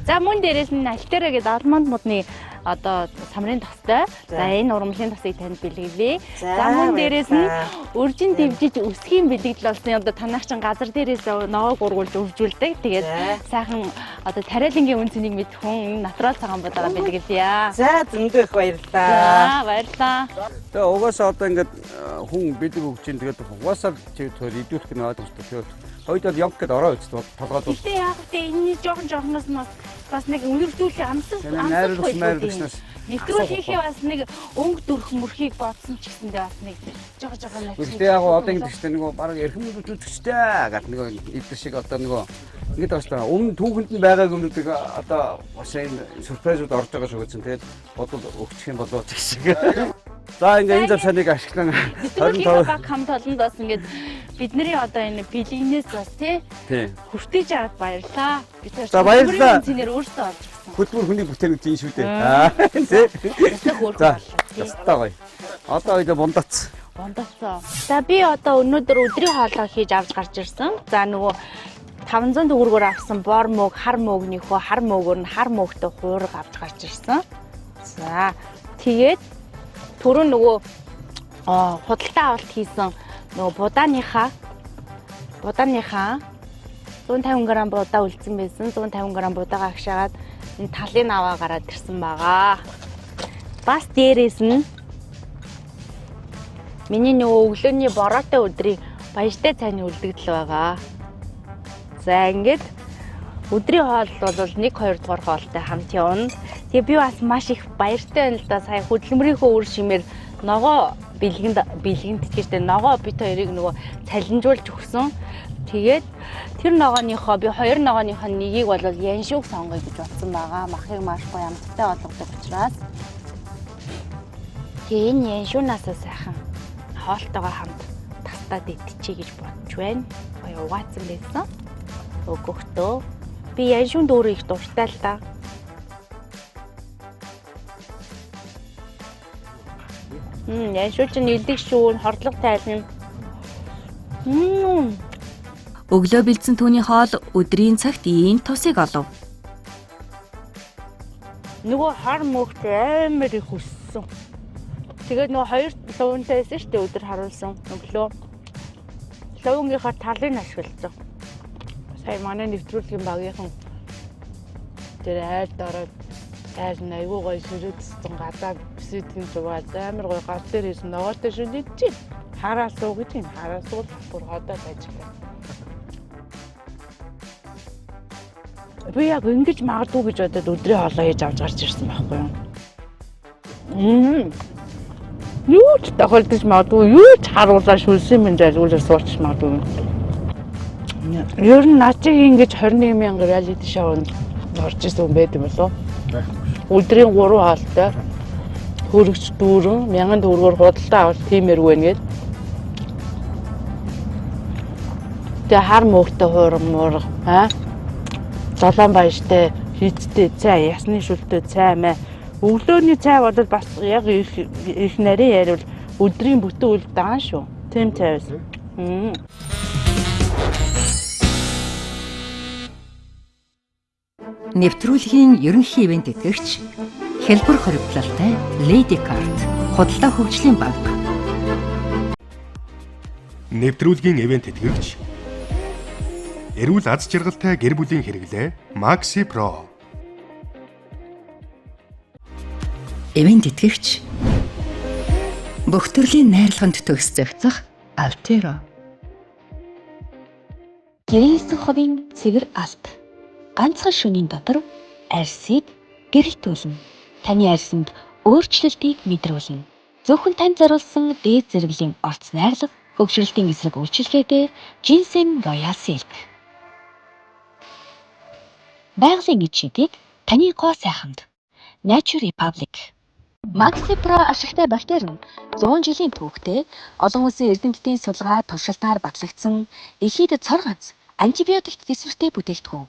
За мөн дээрээс нь альтера гэдэг алманд модны одоо самрын тостой. За энэ урамлын тосыг танд бэлгэлээ. За мөн дээрээс нь өржин дэвжиж өсгийн бэлэгдэл болсны одоо танах чин газар дээрээс ногоо гургуулж өвжүүлдэг. Тэгээд сайхан одоо тариалангийн үнцнийг мэдэх хүн натурал цагаан бодаага бэлгэлье. За зөндөө их баярлалаа. За баярлалаа. Тэгээ угаасаа одоо ингээд хүн бэлэг өгч чинь тэгээд угаасаа чи төр идүүлэх нь ойлгомжтой. Хоёул яг гээд ороо үст толгойд бол. Гэтэ яг тэ энэ жоохон нь бас нэг өнгөрдүүлээ амсах найруулагчнаас нэвтрүүл хийхээ бас нэг өнгө дүрх мөрхийг бодсон ч гэсэндээ бас нэг жоохон Гэтэ яг одоо ингэ дэжтэй нөгөө баг эрхэм үзүүлэгчтэй гэх нөгөө эдгээр шиг одоо нөгөө ингэж байгаа шүү дээ. Өмнө түүхэнд нь байгаа юмнуудыг одоо бас энэ сюрпризууд орж байгаа шүү гэсэн. Тэгээд бодвол өгчих юм болоо гэх шиг. За ингээ энэ завшааныг ашиглан 25 баг хамт олонд бас ингээд бидний одоо энэ бэлэгнээс бас тий хүртэж аваад баярлаа. За баярлалаа. Цэнээр өөртөө олж өгсөн. хөдөлмөр хүний бүтээн гэж шүү дээ. За. Ястаа гоё. Одоо хоёул бундаац. Бондоцоо. За би одоо өнөөдөр өдрийн хоолоо хийж авч гарч ирсэн. За нөгөө 500 төгрөгөөр авсан бор мөг, хар мөгнийхөө хар мөгөөр нь хар мөгтөө хуураг авч гарч ирсэн. За тэгээд түрүү нөгөө худалдаа авалт хийсэн нөгөө будааныхаа 150 г будаа үлдсэн байсан. 150 г будаагаа агшаагаад энэ талын аваа гараад ирсэн байгаа. Бас дээрээс нь миний нөгөө өглөөний бороотой өдрийн баяртай цайны үлдэгдэл байгаа. За ингээд өдрийн хоол бол 1-2 дугаар хоолтой хамт явна. Тэгээ би бас маш их баяртай байна л да. Сая хөдөлмөрийнхөө үр шимээр ногоо бэлгэнд тэтгэжтэй ногоо бит хоёрыг нөгөө цалинжуулж өгсөн. Тэгээд тэр ногооныхоо би 2 ногооныхоо нэгийг бол яншууг сонгоё гэж бодсон байгаа. Махыг маш гоё амттай болгодог учраас. Тэгээ энэ яншуунаас сайхан хоолтойгоо хамт тастаад идчихье гэж бодож байна. Гоё угаацсан байсан. Өгөхдөө би яншуунд өөрөө их дуртай л да. Яншуу чинь илдэг шүү, хордлого тайлна. Өглөө бэлдсэн түүний хоол өдрийн цагт ийм тусыг олов. Нөгөө хар мөгт амар их өссөн. Тэгээд нөгөө 2 луунтай байсан шүү дээ өдөр харуулсан. Өглөө луунгийнхаа талыг ашигласан. Сая манай нэвтрүүлгийн багийнхан тэр айл дорой айл айгуу гоё ширээдсэн гадаа бисэдийн зугаад амар гоё гал дээр хийсэн ногоотой шүлээд чи хараа суу гэж юм хараа суул бүр ходоод ажиллаа. Би яг ингэж магадгүй гэж бодоод өдрийн хоолоо хийж авч гарч ирсэн байхгүй юу? Юу ч тохиолдож магадгүй, юу ч харуулаа шүлсэн минь залгуулж суулчих магадгүй. Ер нь начиг ингэж 21,000 реалити шоунд орж исэн байд юм болов. Өдрийн 3 хоолтой хөрөгч дүүрэн 1000 төгрөгөөр худалдаа авалт тиймэргүй байна гээд. Тэгээ хар мөгтэй хуурмуур золон баяртай хийцтэй цай, ясны шүлтэй цай мэ. Өглөөний цай бол бас яг их нарийн яриул өдрийн бүтэн үйл даан шүү. Тэм цай байсан. Нэвтрүүлгийн ерөнхий ивент итгэгч хэлбэр хоригдлалтай Lady Card худалдаа хөгжлийн банк. Нэвтрүүлгийн ивент итгэгч эрүүл аз жаргалтай гэр бүлийн хэрэглээ Maxi Pro. Ивент итгэгч бүх төрлийн найрлаганд төгс зохицох Altero. Гэрийн хувийн цэвэр алт. Ганцхан шөнийн дотор арьсыг гэрэлтүүлнэ. Таны арьсанд өөрчлөлтийг мэдрүүлнэ. Зөвхөн танд зориулсан дээд зэрэглэлийн орц найрлага, хөгжрөлтийн эсрэг үйлчилгээтэй Ginseng Royal Silk. Байгалийн эд шидийг таны гоо сайханд. Nature Republic. Maxi Pro ашигтай бактери нь 100 жилийн түүхтэй олон улсын эрдэмтдийн судалгаа туршилтаар батлагдсан эхийд цор ганц антибиотик төсвөртэй бүтээгдэхүүн.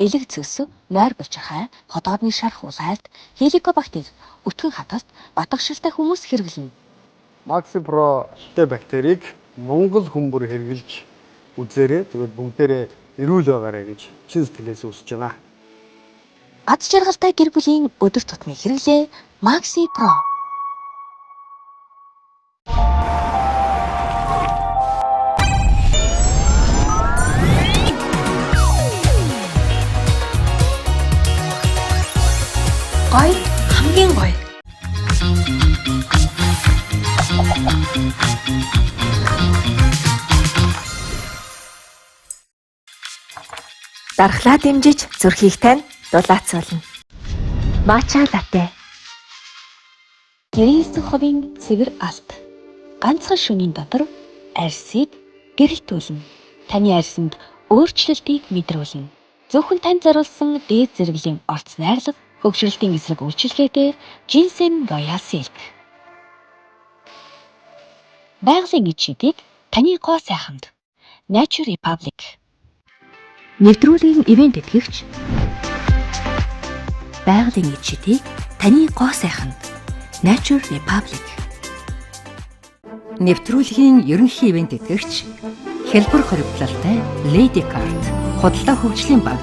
Элэг цөс, нойр булчирхай, ходоодны шарх улайлт, хеликобактер, өтгөн хаталт, батгшилтай хүмүүс хэрэглэнэ. Maxi Pro ашигтай бактерийг Монгол хүмүүр хэрэгжилж үзээрэй. Тэгээд бүгдээрээ эрүүл байгаарай гэж чин сэтгэлээс хүсэж байна. Аз жаргалтай гэр бүлийн өдөр тутмын хэрэглээ Maxi Pro. Гоё, хамгийн гоё. Дархлаа дэмжиж зүрхийг тань дулаацуулна. Matcha latte. Гэрийн хувийн цэвэр алт. Ганцхан шөнийн дотор арьсыг гэрэлтүүлнэ. Таны арьсанд өөрчлөлтийг мэдрүүлнэ. Зөвхөн танд зориулсан дээд зэрэглэлийн орц найрлага, хөгжрөлтийн эсрэг үйлчилгээтэй Ginseng Royal Silk. Байгалийн эд шидийг таны гоо сайханд. Nature Republic. Нэвтрүүлгийн ивент итгэгч байгалийн эд шидийг таны гоо сайханд Nature Republic. Нэвтрүүлгийн ерөнхий ивент тэтгэгч хэлбэр хоригдлалтай Lady Card худалдаа хөгжлийн банк.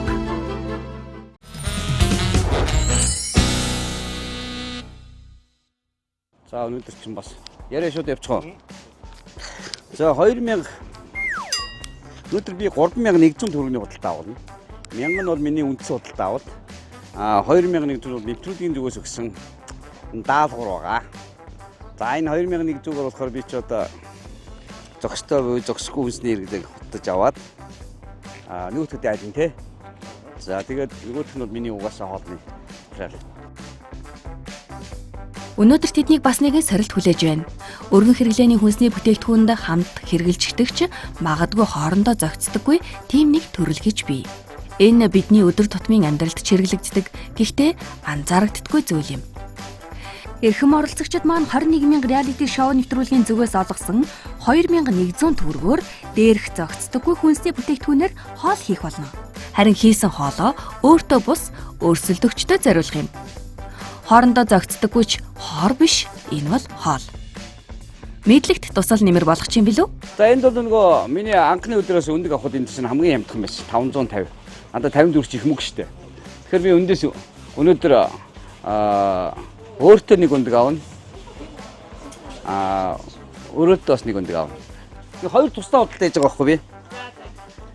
За өнөөдөр чинь бас яриа шууд явчихоо. За 2000 өнөөдөр би 3100 төгрөгийн худалдаа авална. 1000 нь бол миний үндсэн худалдаа авал. 2100 бол нэвтрүүлгийн зүгээс өгсөн даалгавар байгаа. За энэ 2100-аар болохоор би ч одоо зогстой буй зогсгүй хүнсний хэрэглээг худалдаж аваад нөгөөдхөд айлын те. За тэгээд нөгөөх нь бол миний угаасаа хоолны материал. Өнөөдөр тэднийг бас нэгэн сорилт хүлээж байна. Өргөн хэрэглээний хүнсний бүтээгдэхүүнд хамт хэрэгжилждэгч магадгүй хоорондоо зохицдоггүй тийм нэг төрөл гэж бий. Энэ бидний өдөр тутмын амьдралд чиглэгддэг гэхдээ анзаарагддаггүй зүйл юм. Эрхэм оролцогчид маань 21000 реалити шоу нэвтрүүлгийн зүгээс олгосон 2100 төгрөгөөр дээрх зохицдоггүй хүнсний бүтээгдэхүүнээр хоол хийх болно. Харин хийсэн хоолоо өөртөө бус өрсөлдөгчдөд зориулах юм. Хоорондоо зохицдоггүйч хоор биш, энэ бол хоол. Мэдлэгт тусал нэмэр болгох юм билүү? За энд бол нөгөө миний анхны өдрөөс өндөг авахд энэ чинь хамгийн ямтхан байсан 550. Анда 54 ч их мөг штэ. Тэгэхээр би өндөөс өнөөдөр өөртөө нэг өндөг авна. Өөрөөдөө бас нэг өндөг авна. Би хоёр тусдаа худалдаа хийж байгаа байхгүй би.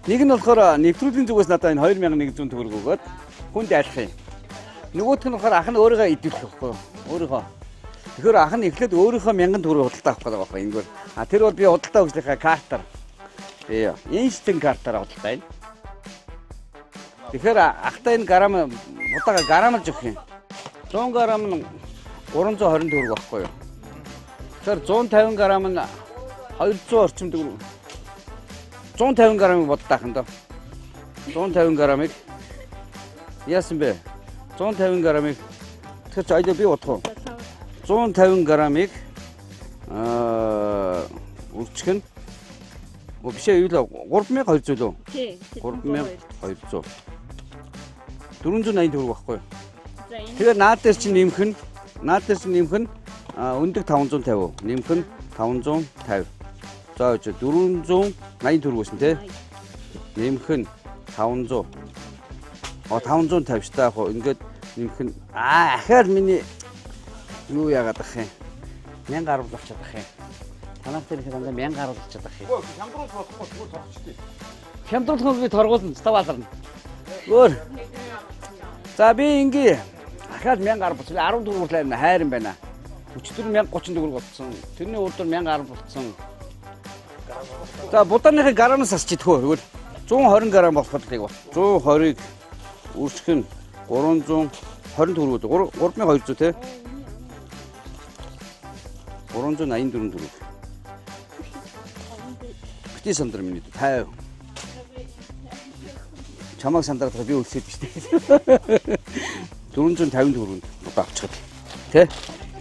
Нэг нь болохоор нэвтрүүлгийн зүгээс надад энэ 2100 төгрөг өгөөд хүнд айлах юм. Нөгөөх нь болохоор ах нь өөрийгөө идэвхэх байхгүй юу? Өөрийнхөө. Тэгэхээр ах нь эхлээд өөрийнхөө 1000 төгрөг худалдаа авах гэдэг байхгүй ингэвэр. Тэр бол би худалдаа хөгжлийнхаа картаар. Instant картаар худалдаа байна. Тэгэхээр ахтай энэ грамм удаага граммалж өгөх юм. 100 грамм нь 320 төгрөг байхгүй юу? Тэгэхээр 150 грамм нь 200 орчим төгрөг. 150 граммыг боддаах нь доо. 150 граммыг яасан бэ? 150 граммыг тэгэхээр айда би бодох уу? 150 граммыг үрчгэн бишээ юу л 3200 лөө? Тий. 3200. 480 төгрөг байхгүй юу? Тэгэхээр наад дээр чинь нэмэх нь өндөг 550, нэмэх нь 550. За 480 төгрөг байсан тий. Нэмэх нь 500. 550 штаа яг ингээд нэмэх нь ахаар миний юу яагаад ах юм? 1000 гаруй болчиход ах юм. Танаас тэр их дандаа 1000 гаруй болчиход ах юм. Хямдруулах болохгүй зүгээр торгочтой. Хямдруулах би торгуулна ставааларна. Өөр. За би ингээ ахаад 1000 гаруй болчихлоо 14 хүртэл хайрын байна. Өчтөр 1030 төгрөг болцсон. Тэрний урдуур 1000 гаруй болцсон. За будааны граммаас асчидхөө. 120 грамм болоход тийг бол. 120-ыг үрсэх нь 320 төгрөг. 3200 тий. 384 төгрөг. Бити сандар миний 50. Чамаг сандарадгаа би үлсээд биш тий. 450 төгрөг удаа авчихад. Тий.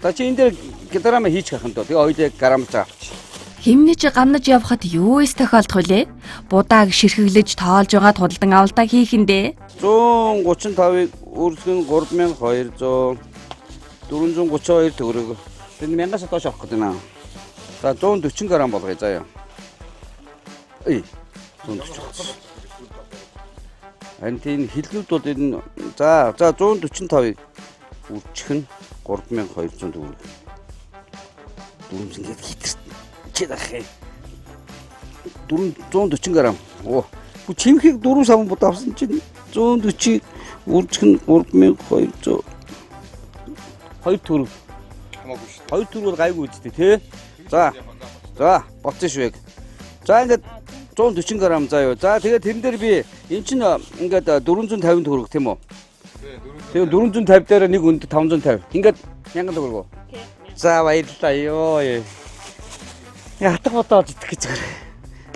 Та чи энэ дээр грамм хийчих хахын доо. Тэгээ хоёулаа граммж авчих. Химнэж гамнаж явхад юу эс тохиолдох вүлээ? Будааг ширхэглэж тоолж байгаад худалдан авалтаа хийх юм дээ. 135-ыг үрсгэн 3200 432 төгрөг. Тэр 1000-аас доош авах гэдэг наа. За 140 грамм болгоё заяа. 140. Антин хилнүүд бол энэ за 145-ыг үрчих нь 3200 төгрөг. Дүрмс ингэж хитэрсэн. Чидахэ. 440 грамм. Оо. Бу чимхийг 4 савн бод авсан чинь 140 үржих нь 3200. 2 төгрөг. Хамаагүй шүү. 2 төгрөг бол гайгүй үстэй тий. За. За, болцсон шүү яг. За ингээд 140 грамм заа юу. За тэгээд тэрэн дээр би эн чинь ингээд 450 төгрөг тийм үү? Тэгээд 450 дээр нэг өнд 550. Ингээд 1000 төгрөг. За баярлалаа ёо. Ятг бодоод идэх гэж байгаа.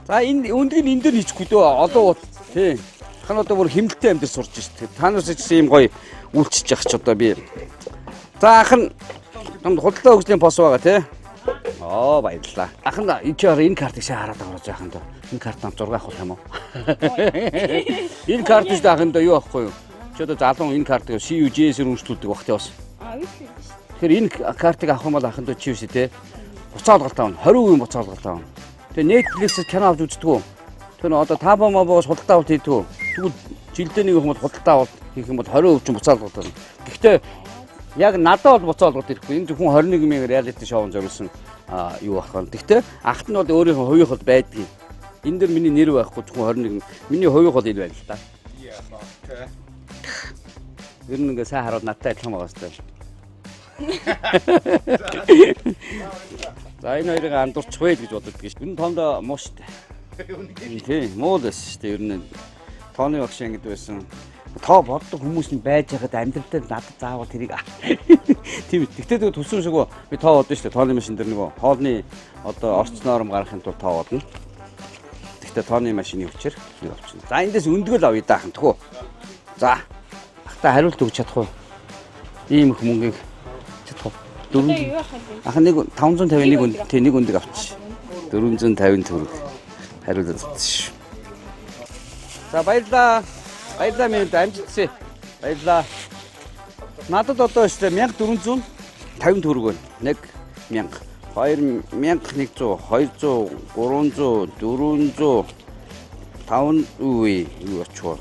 За энэ өндгийг энэ дээр хийчихгүй дөө олон уу тий. Хан одоо бүр хэмнэлттэй амьд сурч шүү дээ. Та нараас ч ийм гоё үйлчилж явах ч одоо би. За ахын намд худалдаа хөгжлийн пос байгаа тий. Оо баярлалаа. Ахын энэ картыг шаа хараад аваад яахан доо. Энэ карт нам 6 авах юм уу? Энэ карт шүү дээ ахын доо юу авахгүй юу? Чи одоо залуу энэ картыг CUGS-ээр үнэлүүлдэг багт явсан. Тэгэхээр энэ картыг авах юм бол ахын дөө чи биш те. Буцаа олголт авна. 20% буцаа олголт авна. Тэгээ Netflix-ээр кино авч үздэг үү? Тэр одоо Таба мобоос худалдаа авалт хийдэг үү? Тэгвэл жилдээ нэг хүмүүс худалдаа авалт хийх юм бол 20% ч буцаа олголт авна. Гэхдээ яг надад бол буцаа олголт ирэхгүй. Энэ зөвхөн 21,000 reality show-ын зориулсан юу болох вэ? Гэхдээ ахт нь бол өөрийнхөө хувийн хол байдгийг. Энэ дэр миний нэр байхгүй зөвхөн 21. Миний хувийн хол ил байна л да. Ер нь ингээ сайн хараад надтай адилхан байгаа сте. За энэ хоёрыг андуурчих вэ гэж боддог гэж. Энэ тоондоо муу штэ. Тийм, муу л штэ. Ер нь тооны багш ингэж байсан. Тоо боддог хүмүүс нь байж байгаад амьдралдаа надад заавал тэрийг тийм. Тэгтээ төсөв шиг би тоо бодно штэ. Тооны машин дээр нөгөө хоолны одоо орц ноором гаргахын тулд тоо бодно. Тэгтээ тооны машины хүчээр нэг авчихна. За эндээс өндгөл авъя даахын тхүү. За та хариулт өгч чадах уу? Ийм их мөнгийг чадах уу? 400. Ах нэг 551 үнд тий нэг үндэг авчих. 450 төгрөг. Хариулт өгч. За баярлаа. Баярлаа минь амжилтсэ. Баярлаа. Надад одоо өстэй 1450 төгрөг байна. 1000, 2100, 200, 300, 400 5 үе юу очвол.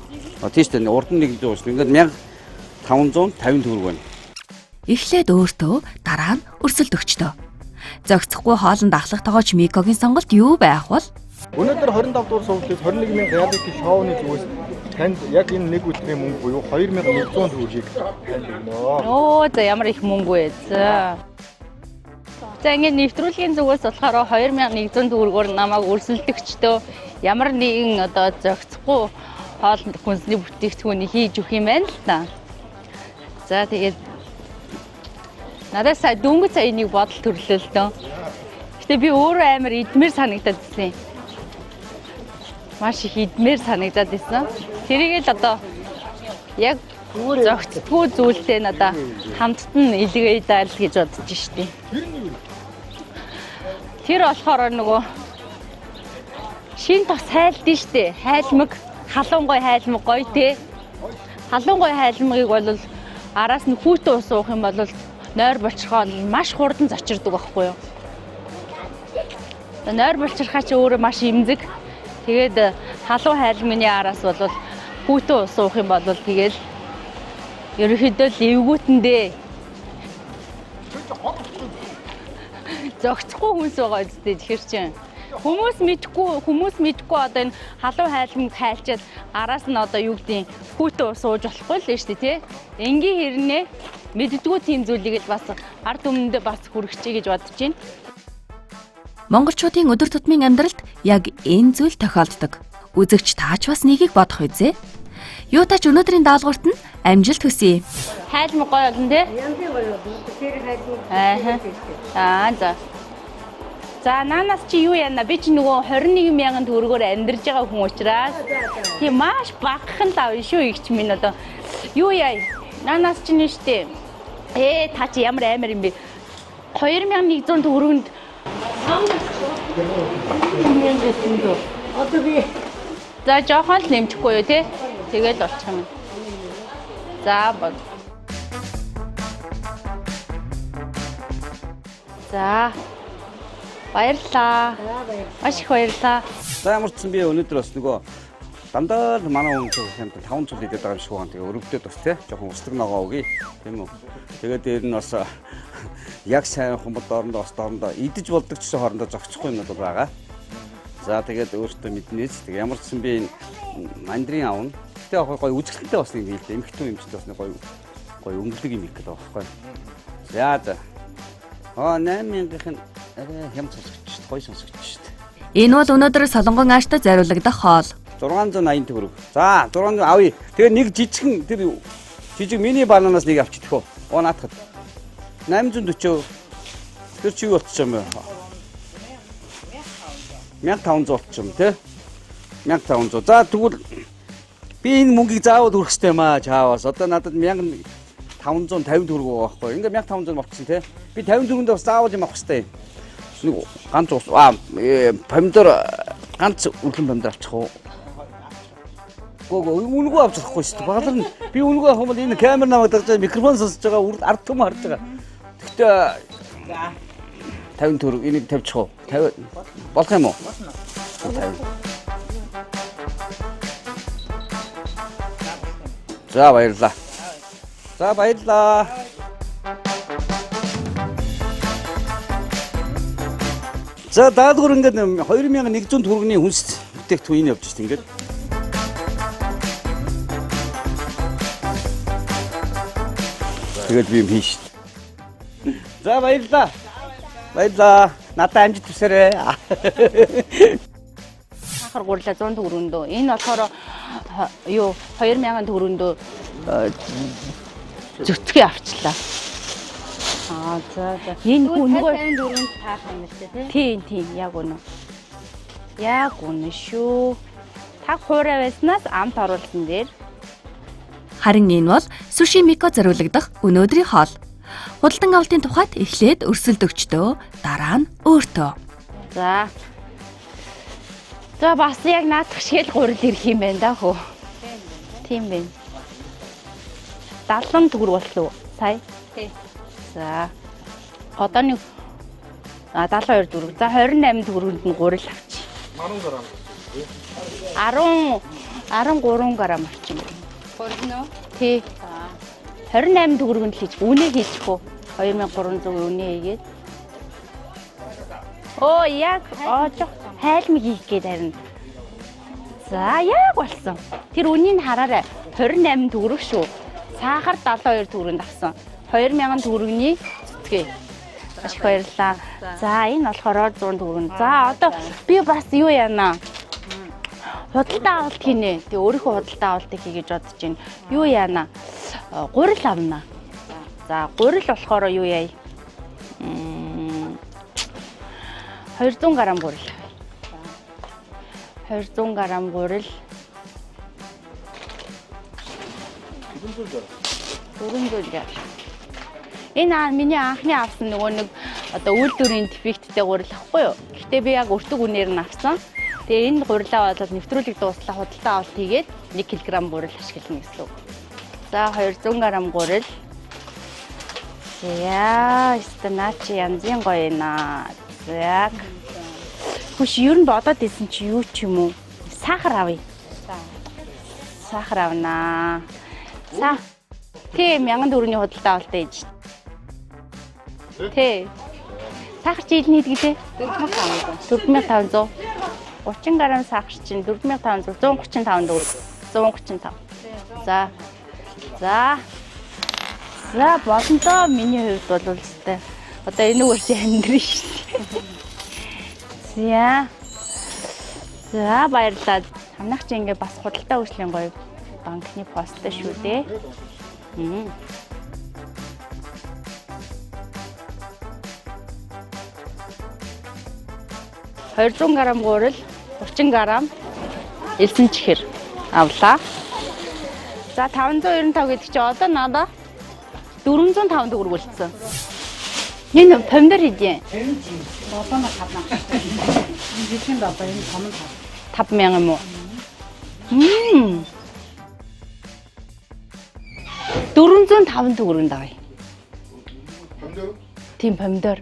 Тийш дээ урд нь 100 ус. Ингээд 1550 төгрөг байна. Эхлээд өөртөө дараа нь өрсөлд өгчтөө. Зогцохгүй хоолнд ахлах тогооч Микогийн сонголт юу байх вэ? Өнөөдөр 25 дугаар суулгаас 21,000 reality show-ны зүгээс танд яг энэ нэг өдрийн мөнгө буюу 2100 төгрөгийг тайлбарна. Оо за ямар их мөнгө вэ? За ингээд нэвтрүүлгийн зүгээс болохоор 2100 төгрөгөөр намайг өрсөлдөгчдөө ямар нэгэн одоо зохицохгүй хоол хүнсний бүтээгдэхүүнийг хийж өгөх юм байна л та. За тэгээд надад сая дөнгөж сая нэг бодол төрлөө л дөө. Гэтэ би өөрөө амар идмээр санагдаад байсан. Маш их идмээр санагдаад байсан. Тэрийг л одоо яг зохицгүй зүйлтэй надаа хамтд нь илгээе даа л гэж бодож штий. Тэр болохоор нөгөө шин тос хайлдсан штэ. Хайлмаг, халуун гой хайлмаг гоё те. Халуун гой хайлмагыг бол араас нь хүүтэн ус уух юм бол нойр болчихоо маш хурдан зочирдог байхгүй юу? Нойр болчиххаа чи өөрөө маш имзэг. Тэгээд халуун хайлмагны араас бол хүүтэн ус уух юм бол тэгэл ерөнхийдөө л эвгүүтэндээ зогцохгүй хүнс байгаа үстэй тэгэхээр чинь хүмүүс мэдгүй одоо энэ халуун хайлмаг хайлчаад араас нь одоо юу гэдгийг хүүтэн ус ууж болохгүй л шүү дээ тий. Энгийн хэрнээ мэддгүү тийм зүйлийг л бас ард өмнөдөө бас хүргэчихье гэж бодож байна. Монголчуудын өдөр тутмын амьдралд яг энэ зүйл тохиолддог. Үзэгч таач бас нэгийг бодох үзье. Юу тач өнөөдрийн даалгаварт нь амжилт хүсье. Хайлмаг гоё болно тий. Янзын гоё болно. Тэр хайлмаг. За. За наанаас чи юу яана? Би чи нөгөө 21,000 төгрөгөөр амьдарж байгаа хүн учраас тийм маш багахан л авна шүү игч минь одоо. Юу яа? Наанаас чи нь штэ. Та чи ямар амар юм бэ? 2100 төгрөгөнд одоо би за жоохон л нэмчихгүй юу те? Тэгэл болчих юм. За бод. За баярлалаа. Маш их баярлалаа. За ямар ч юм би өнөөдөр бас нөгөө дандаа л манай хүн юм 5 цул идээд байгаа юм шиг байна. Тэгээ өрөвдөд бас тий жоохон устдаг ногоо өгье. Тийм үү. Тэгээд дээр нь бас яг сайн хүмүүс доорондоо идэж болдог ч гэсэн хоорондоо зогсохгүй юм бол байгаа. За тэгээд өөртөө мэднээс тэг ямар ч юм би мандрин аавна. Гэтэ гоё үзэсгэлэнтэй бас нэг юм л дээ. Эмхтэн юм ч бас нэг гоё өнгөлөг юм их гэдэг байхгүй. За. 8000-ын хямд сонсогч гоё сонсогч шүү дээ. Энэ бол өнөөдөр Солонгон ааштай зориулагдах хоол. 680 төгрөг. За 600 авъя. Тэгээ нэг жижигхэн тэр жижиг мини бананаас нэг авчидэх үү. Наатахад 840. Тэр чи юу болчих юм бэ? 1500 болчих юм тий. 1500. За тэгвэл би энэ мөнгийг заавал хүрэх хэрэгтэй юм аа чааваас. Одоо надад 1550 төгрөг байгаа байхгүй. Ингээ 1500 болчихсон тий. Би 50 төгрөгөнд бас заавал юм авах хэрэгтэй. Нэг ганц помидор ганц үлгэн помидор авчих уу? Гоо үнэгүй авч чадахгүй шүү дээ. Баглар нь би үнэгүй авах юм бол энэ камер намайг дагж байгаа микрофон сонсож байгаа үрд ард түмэн харж байгаа. Гэхдээ 50 төгрөг энийг тавьчих уу? 50 болох юм уу? Болно. За баярлаа. За баярлаа. За даадгуур ингээд 2100 төгрөгийн хүнс бүтээгдэхүүн явж шүү дээ ингээд. Тэгээд би юм хийн шүү дээ. За баярлаа. Баярлаа. Надад амжилт хүсээрэй. Сахар гурлаа 100 төгрөндөө. Энэ болохоор юу 2000 төгрөндөө зүтгэе авчлаа. За. Энэ үнэгүй 54-нд таах юм л тий. Тийм, яг үнэ. Яг үнэ шүү. Та хуурай байснаас амт оруулсан дээр. Харин энэ бол Сушимико зориулагдах өнөөдрийн хоол. Худалдан авалтын тухайд эхлээд өрсөлд өгчдөө дараа нь өөртөө. За бас яг наадах шиг л гурил ирэх юм байна да хөө. Тийм байна. 70 төгрөг боллоо сая. Тий. За. Одоо нэг 72 төгрөг. За 28 төгрөгөнд нь гурил авчи. 10 грамм. 13 грамм авчих. Гурно? Тий. 28 төгрөгөнд л хийж. Үнэ хийчих үү? 2300 үнэ хийгээд. Оо яг хайлмиг хийх гээд харин. За яг болсон. Тэр үнийг хараарай. 28 төгрөг шүү. Сахар 72 төгрөнд авсан. 2000 төгрөгийн зүтгээ. Ашиг баярлаа. За энэ болохоор 100 төгрөг. За одоо би бас юу яана? Худалдан авалт хийнэ. Тэгээ өөрийнхөө худалдан авалтыг хий гэж бодож байна. Юу яана? Гурил авна. За гурил болохоор юу яа? 200 г гурил. 200 г гурил. 400 гар. Энэ миний анхны авсан нөгөө нэг одоо үйлдвэрийн дефекттэй гурил ахгүй юу? Гэхдээ би яг өртөг үнээр нь авсан. Тэгээ энэ гурилаа бол нэвтрүүлэг дуустал худалдан авалт хийгээд 1 кг гурил ашиглана гэсэн үг. За 200 г гурил. Яа, станачи янзын гоё наа. Яг. Хүш ер нь бодоод исэн чи юу ч юм уу? Сахар авъя. Сахар авнаа. Тийм 1000 төгрөгийн худалдан авалт хийж. Тий. Сахар чи ил нийлгэлээ 4500. 30 г сахар чинь 4500 135 төгрөг. 135. За болонтой миний хувьд бол үстэй. Одоо энэ үгээр чи амьдрын шүү дээ. За баярлалаа. Хамнах чи ингээ бас худалдаа үйлчлийн гоё банкны посттой шүү дээ. 200 г гурил, 30 г элсэн чихэр авлаа. За 595 гэдэг чи одоо надад 405 төгрөг болчихсон. Энэ помидор хийдیں۔ Болооно хадна. Жижигэн бабаа энэ том 5000 юм уу? 405 төгрөнд авъя. Помидор? Тийм помидор.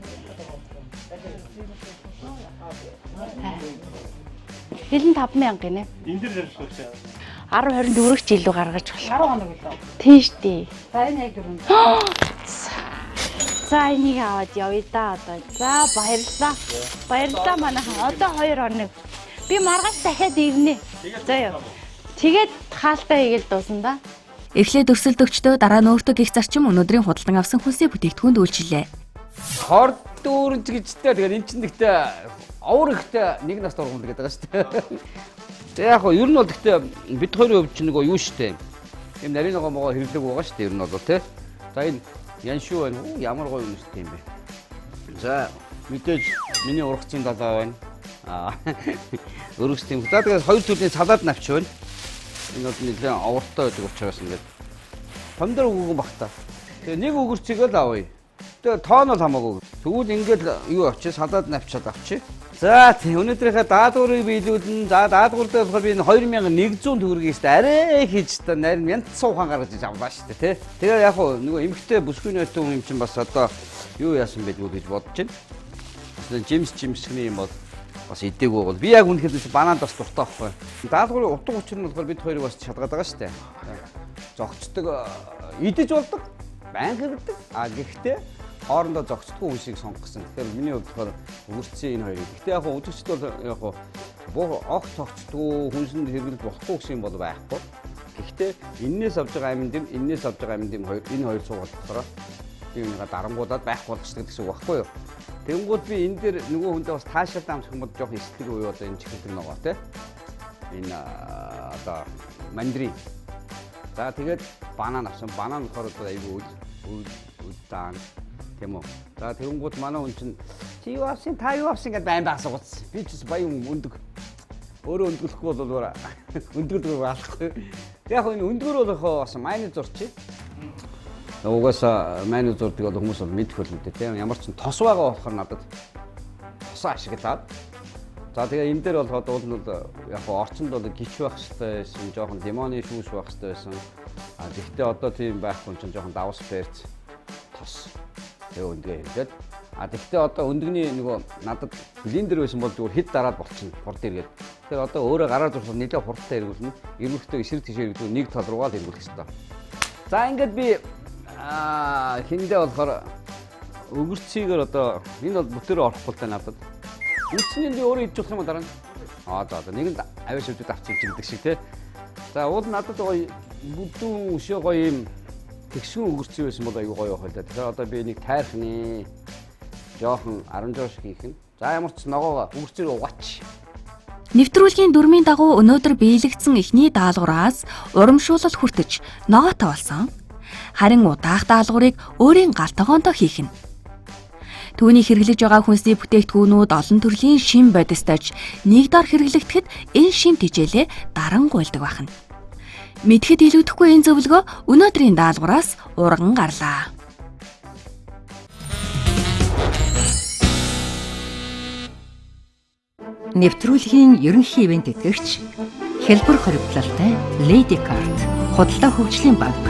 Хэлэн 5000 гинэ. Энд дэр зарчдаг чи. 10 20 төгрөг ч илүү гаргаж болох. 10 хоног үлээ. Тийш дээ. За энэ яг дөрөв. За энийг аваад явъя да одоо. За баярлалаа. Баярлалаа манайхан. Одоо 2 хоног. Би маргааш дахиад ирнэ. За яа. Тэгээд хаалтаа хийгээл дуусан да. Эхлээд өрсөлд өгчдөө дараа нь өөртөө гих зарчим өнөөдрийн худалдан авсан хүнсээ бүтээгдэхүүнд үйлчилээ. Хорд дүүрж гэжтэй тэгээд эн чинь гэхдээ овор ихтэй нэг нас дургуул гэдэг байгаа шүү дээ. Тэгээ яг хөө ер нь бол гэхдээ бид хоёрын хувьд чинь нөгөө юу шүү дээ. Ийм нарийн ногоо хэрэглэг байгаа шүү дээ ер нь бол тий. За энэ яншуу байна. Ямар гоё юм шүү дээ юм бэ. За мэдээж миний ургацын далаа байна. Өргөстэй. За тэгээд хоёр төрлийн салаад навч байна. Энэ бол нэлээд овортой байдаг учраас ингээд помидор өгөн багтаа. Тэгээ нэг өгөрчийг л авъя. Тэгээ тоон бол хамаагүй. Тэгвэл ингээд юу авчи салаад навчаад авчи. За тийм өнөөдрийнхээ даадгуурыг биелүүлэн за даадгуур дээр болохоор би энэ 2100 төгрөгийг шүү дээ арай хийж та нарийн янцсан ухаан гаргаж иж авлаа шүү дээ тий. Тэгээ яг хуу нөгөө эмхтэй бүсгүй нөтөө юм чинь бас одоо юу яасан байдгүй гэж бодож байна. Жимсгний юм бол бас идээгүй бол би яг үнэхээр банаанд бас дуртай байхгүй. Даадгуурын утга учир нь болохоор бид хоёрыг бас шалгаад байгаа шүү дээ. Зогцдог идэж болдог байнга хэрэгдэг. Гэхдээ хоорондоо зогцдгүй хүн шиг сонгосон. Тэгэхээр миний хувьд болохоор өгөрцсөн энэ хоёрыг. Гэхдээ яг хуу үзэгчд бол яг хуу боо огт зогцдгүй хүнсэнд хэрэглэж болохгүй гэсэн юм бол байхгүй. Гэхдээ энээс авж байгаа амин дэм, энээс авж байгаа амин дэм хоёр энэ хоёр суугаад болохоор би үүнийгээ дарангуудаад байхгүй болгочдөг гэсэн үг байхгүй юу? Тэнгүүд би энэ дээр нөгөө хүндээ бас таашаалтай амсах юм бол жоох эсдэг уу одоо энэ чихэлдэг нөгөө тий. Энэ одоо мандрин. За тэгээд банан авсан. Банан болохоор одоо айгүй даан тийм үү. За тэнгүүд манай хүн чинь чи юу авсан та юу авсан гэдээ байн асуугдсан. Би ч баян өндөг. Өөрөө өндгөлөхгүй бол өндгөлөг алахгүй. Яг энэ өндгөр бол бас майны зурчих. Угаасаа майны зурдаг бол хүмүүс бол мэдэх байлгүй тийм ямар ч тос байгаа болохоор надад тосоо ашиглаад. За тэгээ энэ дээр бол одоо яг орчинд бол гिच байх хэрэгтэй байсан, жоохон демоны шүүш байх хэрэгтэй байсан. Гэхдээ одоо тийм байхгүй чинь жоохон давс бэрц тос. Тэгээ өндгөө хэлээд. Гэхдээ одоо өндгний нөгөө надад блендер байсан бол зүгээр хэд дараад болчихно хурд иргээд. Тэгэхээр одоо өөрөө гараар зурсан нэлээд хурдтай эргүүлнэ. Эргүүлэхдээ эсрэг тийшээ эргүүлээ нэг тал руугаа л эргүүлэх хэрэгтэй. За ингээд би хиндэ болохоор өгөрцөйгээр одоо энэ бол бүтээр орохгүй л да надад. Үцнийг би өөрөө идчих юм дараа нь. За нэгэнд авиш өвдөд авчих гэдэг шиг тий. За уул надад гоё бүдүүн өшөө гоё юм тэгшүүн өгөрцөй байсан бол аюу гоё байх л да. Тэгэхээр одоо би нэг тайрхны жоохон 10 жоош хийх нь. За ямар ч ногоо өгөрцөйг угаач. Нэвтрүүлгийн дүрмийн дагуу өнөөдөр биелэгдсэн эхний даалгавраас урамшуулал хүртэж ногоотой болсон. Харин удаах даалгаврыг өөрийн гал тогоондоо хийх нь. Түүний хэрэглэж байгаа хүнсний бүтээгдэхүүнүүд олон төрлийн шим бодисдож нэг дор хэрэглэгдэхэд энэ шим тижээлээ дарангуйлдаг байна. Мэдхэд илүүдэхгүй энэ зөвлөгөө өнөөдрийн даалгавраас урган гарлаа. Нэвтрүүлгийн ерөнхий ивент тэтгэгч хэлбэр хоригдлалтай Lady Card худалдаа хөгжлийн банк.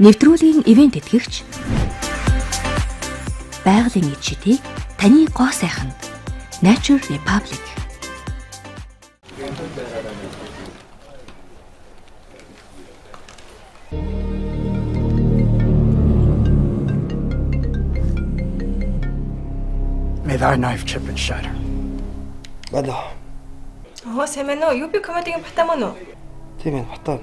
Нэвтрүүлгийн ивент тэтгэгч байгалийн эд шидийг таны гоо сайханд Nature Republic. May thy knife chip and shatter. Бада. Сэмэнэ үү? UB комедигийн Батаман уу? Тийм ээ, Батан.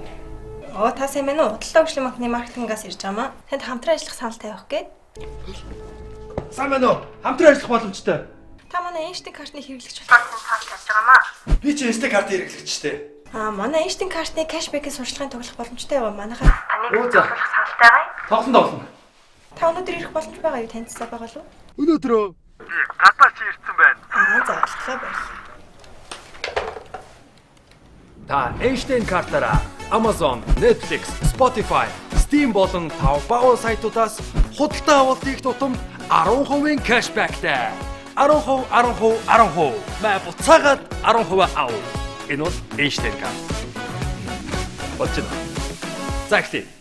Та сэмэнэ үү? Худалдаа хөгжлийн банкны маркетингаас ирж байгаа маа. Танд хамтран ажиллах санал тавих гээд. Сайн байна уу? Хамтран ажиллах боломжтой. Та манай Einstein картны хэрэглэгч болох санал тавьж байгаа маа. Би ч Einstein картын хэрэглэгчтэй. Манай Einstein картны кэшбэкийн сурчлагын тоглох боломжтой байгаа. Манайхаар таныг тоглох саналтай байгаа. Тоглоно. Та өнөөдөр ирэх боломж байгаа юу? Танилцсаа байгаа л уу? Өнөөдрөө гадаа чи ирсэн байна. За баярлалаа баярлалаа. Та Einstein картаараа Amazon, Netflix, Spotify, Steam болон Taobao сайтуудаас худалдаа авалтыг тутамд 10% кэшбэктэй. 10%. Мэ буцаагаад 10% ав. Энэ бол Einstein карт. Болчихно. Загтээ.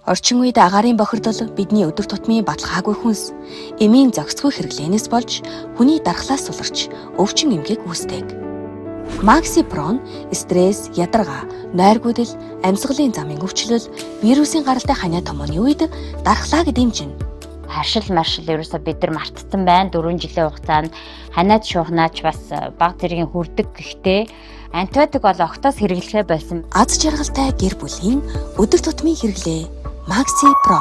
Орчин үед агаарын бохирдол бидний өдөр тутмын баталгаагүй хүнс, эмийн зохицгүй хэрэглэнээс болж хүний дархлаас суларч өвчин эмгээг үүсдэг. Maxi Pro стресс, ядаргаа, нойргүйдэл, амьсгалын замын өвчлөл, вирусын гаралтай ханиа томооны үед дархлааг дэмжинэ. Харшил маршил ерөөсө бид нар мартсан байна. 4 жилийн хугацаанд ханиад шуухнаач бас бага зэргийн хүрдэг. Гэхдээ антибиотик бол октоос хэрэглэхээ болсон. Аз жаргалтай гэр бүлийн өдөр тутмын хэрэглээ Maxi Pro.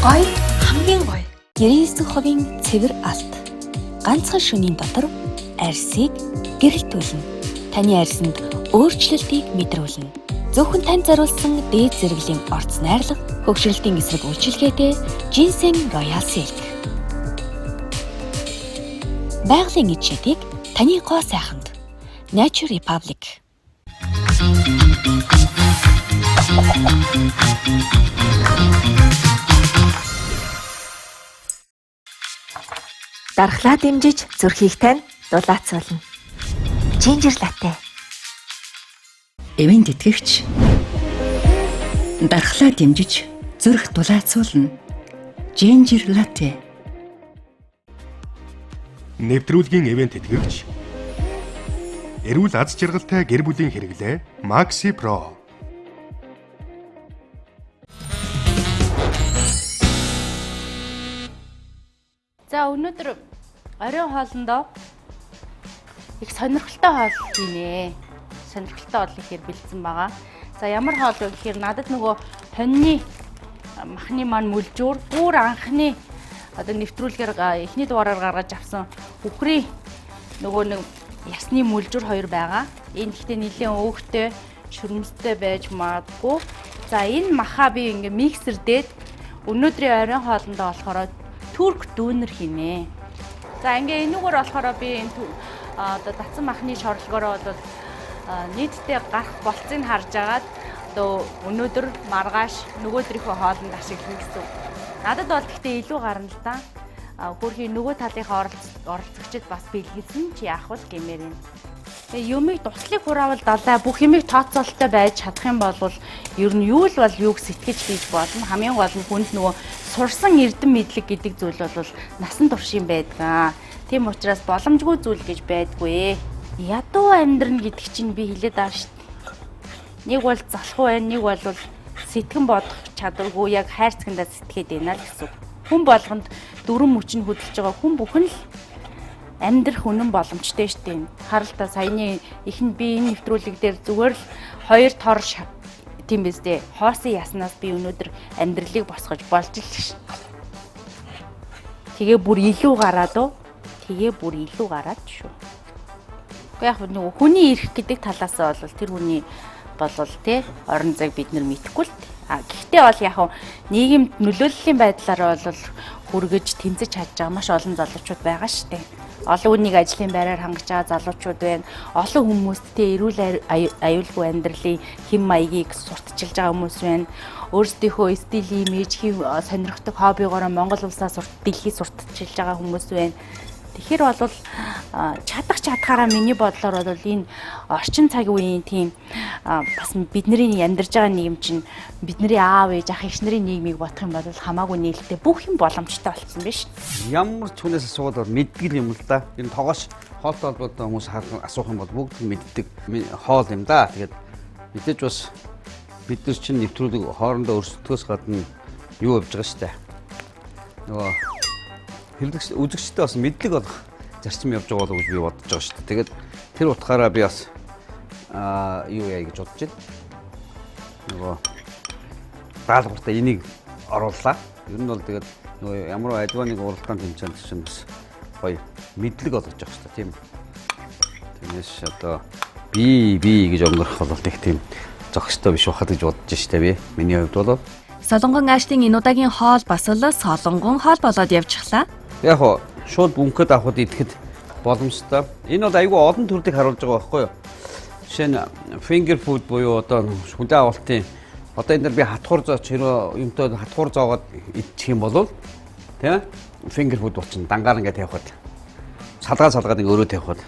Гой хамгийн гоё. 99% цэвэр алт. Ганцхан шөнийн дотор арьсыг гэрэлтүүлнэ. Таны арьсанд өөрчлөлтийг мэдрүүлнэ. Зөвхөн танд зориулсан дээд зэрэглэлийн орц найрлага, хөгшрөлтийн эсрэг үйлчилгээтэй Ginseng Royal Silk. Байгалийн эд шидийг таны гоо сайханд Nature Republic. Дархлаа дэмжиж зүрхийг тань дулаацуулна. Ginger latte. Эвэн тэтгэгч дархлаа дэмжиж зүрх дулаацуулна. Ginger latte. Нэвтрүүлгийн эвент тэтгэгч эрүүл аз жаргалтай гэр бүлийн хэрэглээ Maxi Pro. За өнөөдөр оройн хоолндоо их сонирхолтой хоол хийнэ. Сонирхолтой хоол ихээр бэлдсэн байгаа. За ямар хоол вэ гэхээр надад нөгөө хоньны махны маань мүлжүүр бүр анхны одоо нэвтрүүлгээр эхний дугаараар гаргаж авсан үхрийн нөгөө нэг ясны мүлжүүр хоёр байгаа. Энэ гэхдээ нэлээд өөхтэй, шүрмстэй байж магадгүй. За энэ махаа би ингээ миксер дээд өнөөдрийн оройн хоолндоо болохоор турк дүүнер хийнэ. За ингээ энүүгээр болохоор би энэ одоо татсан махны шорлогоороо бол нийтдээ гарах болцыг харж агаад одоо өнөөдөр маргааш нөгөөдрийнхөө хоолнд ашиглах гэсэн. Надад бол гэхдээ илүү гарна л да. Хөрхийн нөгөө талынхаа оролцогчид бас бэлгэлсэн чи яах вэ гэмээр юм. Тэгээ юмыг туслыг хураавал далай бүх юмыг тооцоололтой байж чадах юм бол ер нь юу л бол юуг сэтгэж хийж болно. Хамгийн гол нь хүнд нөгөө сурсан эрдэм мэдлэг гэдэг зүйл бол насан туршийн байдгаа. Тийм учраас боломжгүй зүйл гэж байдгүй. Ядуу амьдрна гэдэг чинь би хэлээд байгаа шүү дээ. Нэг бол залхуу байна, нэг бол сэтгэн бодох чадваргүй яг хайрцагтаа сэтгэхэд байна л гэсэн. Хүн болгонд дөрвөн мөчн хөдөлж байгаа хүн бүхэн л амьдрах үнэн боломжтой шүү дээ. Харалтаа саяны ихэнд би энэ нэвтрүүлэг дээр зүгээр л хоёр тор тийм биз дээ. Хоосон яснаас би өнөөдөр амьдралыг босгож болж л ш. Тэгээ бүр илүү гараад уу? Тэгээ бүр илүү гараад шүү. Яг нөгөө хүний эрх гэдэг талаас бол тэр хүний болвол тий орон зайг бид нар мэдэхгүй л. Гэхдээ бол яг нийгэмд нөлөөллийн байдлаар бол хүргэж тэмцэж чадж байгаа маш олон залуучууд байгаа шүү дээ. Олон хүнийг ажлын байраар хангаж байгаа залуучууд байна. Олон хүмүүстээ эрүүл аюулгүй амьдралын хэм маягийг сурталчилж байгаа хүмүүс байна. Өөрсдийнхөө стилийн имиж, сонирхдаг хоббигоороо Монгол улсаас дэлхийд сурталчилж байгаа хүмүүс байна. Тэгэхээр бол чадхаараа миний бодлоор бол энэ орчин цаг үеийн тийм бас бидний амьдарч байгаа нийгэм чинь бидний аав ээж ах эх нарын нийгмийг бодох юм бол хамаагүй нээлттэй бүх юм боломжтой болсон биз. Ямар ч хүнээс асуугаад мэддэг юм л да. Энэ тогоош хоолтой холбоотой хүмүүс асуух юм бол бүгд мэддэг хоол юм да. Тэгээд мэдээж бас бид нар чинь нэвтрүүлэг хоорондоо өрсөлдөхөөс гадна юу явж байгаа штэ. Нөгөө үзэгчтэй бас мэдлэг болох зарчим явж байгаа гэж би бодож байгаа шүү дээ. Тэгээд тэр утгаараа би бас юу яа гэж бодож байна. Нөгөө даалгавартаа энийг орууллаа. Ер нь бол тэгээд нөгөө ямар альва нэг уралдаан тэмцээнд чинь бас гоё мэдлэг олгож байгаа шүү дээ. Тийм. Тиймээс одоо би гэж өнгөрөх бол их тийм зохистой биш байхад гэж бодож штэ би. Миний хувьд бол Солонгон аашлын энэ удаагийн хоол бас л солонгон хоол болоод явчихлаа. Яг шууд бүнхэд авахд идэхэд боломжтой. Энэ бол айгүй олон төрлийг харуулж байгаа байхгүй юу? Жишээ нь finger food буюу одоо хүлээ авалтын одоо энэ дэр би хатхуур зооч хэрэг юмтай хатхуур зоогоод идчих юм бол тийм finger food болчихно. Дангаар ингээд тавихад салгаад ингээ өрөө тавихад.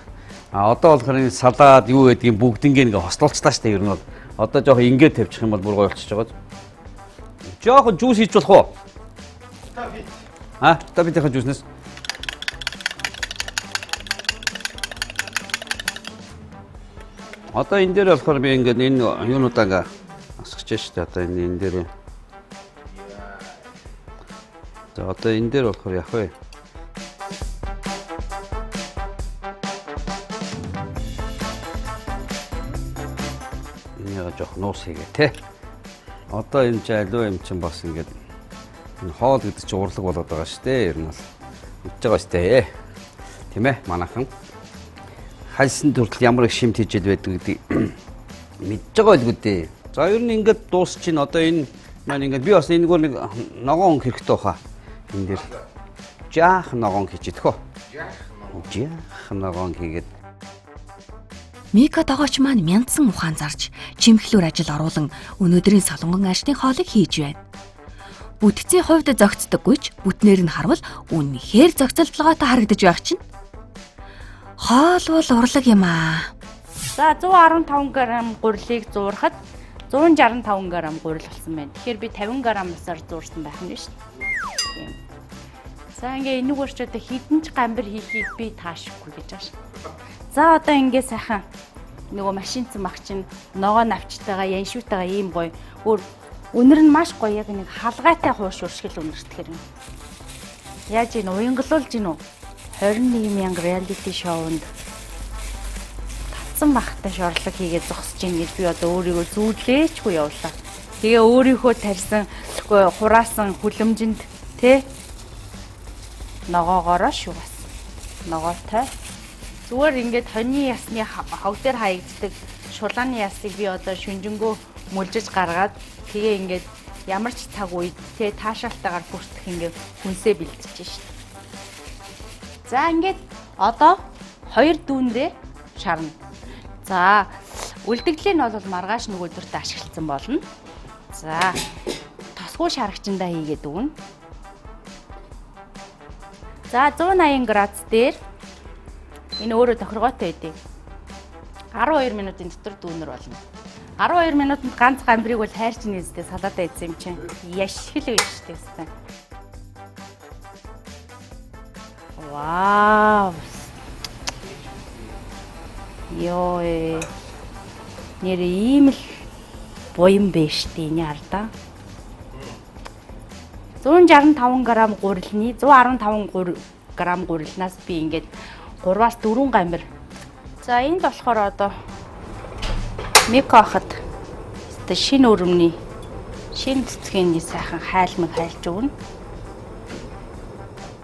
Одоо болохоор энэ салаад юу гэдгийг бүгднийг ингээ хослуулцлаа штэ ер нь бол. Одоо жоох ингээд тавьчих юм бол бүр гоё болчихж байгаа. Жоох жуус хийж болох уу? Табитийн жууснес. Одоо энэ дээр болохоор би ингээд энэ юунуудаа ингээ асгаж штэ одоо энэ дээр. За одоо энэ дээр болохоор яах вэ? Энэ жоох нуус хийгээ те. Одоо энэ ч аливаа юм чинь бас ингээд энэ хоол гэдэг чинь урлаг болоод байгаа шүү дээ. Ер нь бол мэдж байгаа шүү дээ. Тийм ээ, манайхан хальсан төрөл ямар их шимт хийж байдаг гэдэг мэдж байгаа л гэдэг. За ер нь ингээд дуусчин одоо энэ маань ингээд би бас энэгээр нэг ногоон хэрэгтэй баха. Энэ дээр жаах ногоон хийж идэх үү? Жаах ногоон хийгээд Мика дагооч маань мяндсан ухаан зарж чимхлүүр ажил оруулан өнөөдрийн солонгон аашны хоолыг хийж байна. Бүтцийн хувьд зөгцдөггүй ч бүтнээр нь харвал үнэхээр зөгцөлтлогоотой харагдаж байх чинь. Хоол бол урлаг юм аа. За 115 г гурилыг зуурахад 165 г гурил болсон байна. Тэгэхээр би 50 г-аар зуурсан байх нь шүү дээ. За ингээ энийг өрч одоо хідэн ч гамбар хийхийг би таашгүй гэж ааш. За одоо ингээ сайхан нөгөө машинцэн магчин ногоо навчтайгаа яншуутайгаа ийм гоё өнөр нь маш гоё яг нэг халгайтай хууш уршгил өнөртгөр юм. Яаж ийн уянгалуулж гин үү? 21,000 reality show-нд татсан бахтай шорлог хийгээд зогсож гин гэж би одоо өөрийгөө зүүдлээчгүй явуулаа. Тэгээ өөрийнхөө тарьсан хураасан хүлэмжинд тэ ногоогоороо шүү бас. Ногоотой. Зүгээр ингээд хоньны ясны хог дээр хаягддаг шулааны ясыг би одоо шүнжэнгөө мөлжиж гаргаад тэгээ ингээд ямар ч цаг үед тэ таашаалтайгаар бүртгэх ингээд хүнсээ бэлдэж шít. За ингээд одоо 2 дүүнрээ шарна. За үлдэгдлээ нь бол маргааш нөгөөдөртөө ашигласан болно. За тосгүй шарагчандаа хийгээд өгнө. За 180 градус дээр энэ өөрөө тохиргоотой байдгийг 12 минутын дотор дүүнэр болно. 12 минутанд ганц гамбрыг бол хайрч нээстэй салаатаа идсэн юм чинь яшхил байж штэ. Вау. Ёо. Нэр ийм л буян биш дээ энэ ардаа. 165 г гурилны 115 г гурилнаас би ингээд 3-аас 4 гамбар. За энд болохоор одоо Мика хахад шинэ өрөмний шинэ цэцгийн сайхан хайлмаг хайлж өгнө.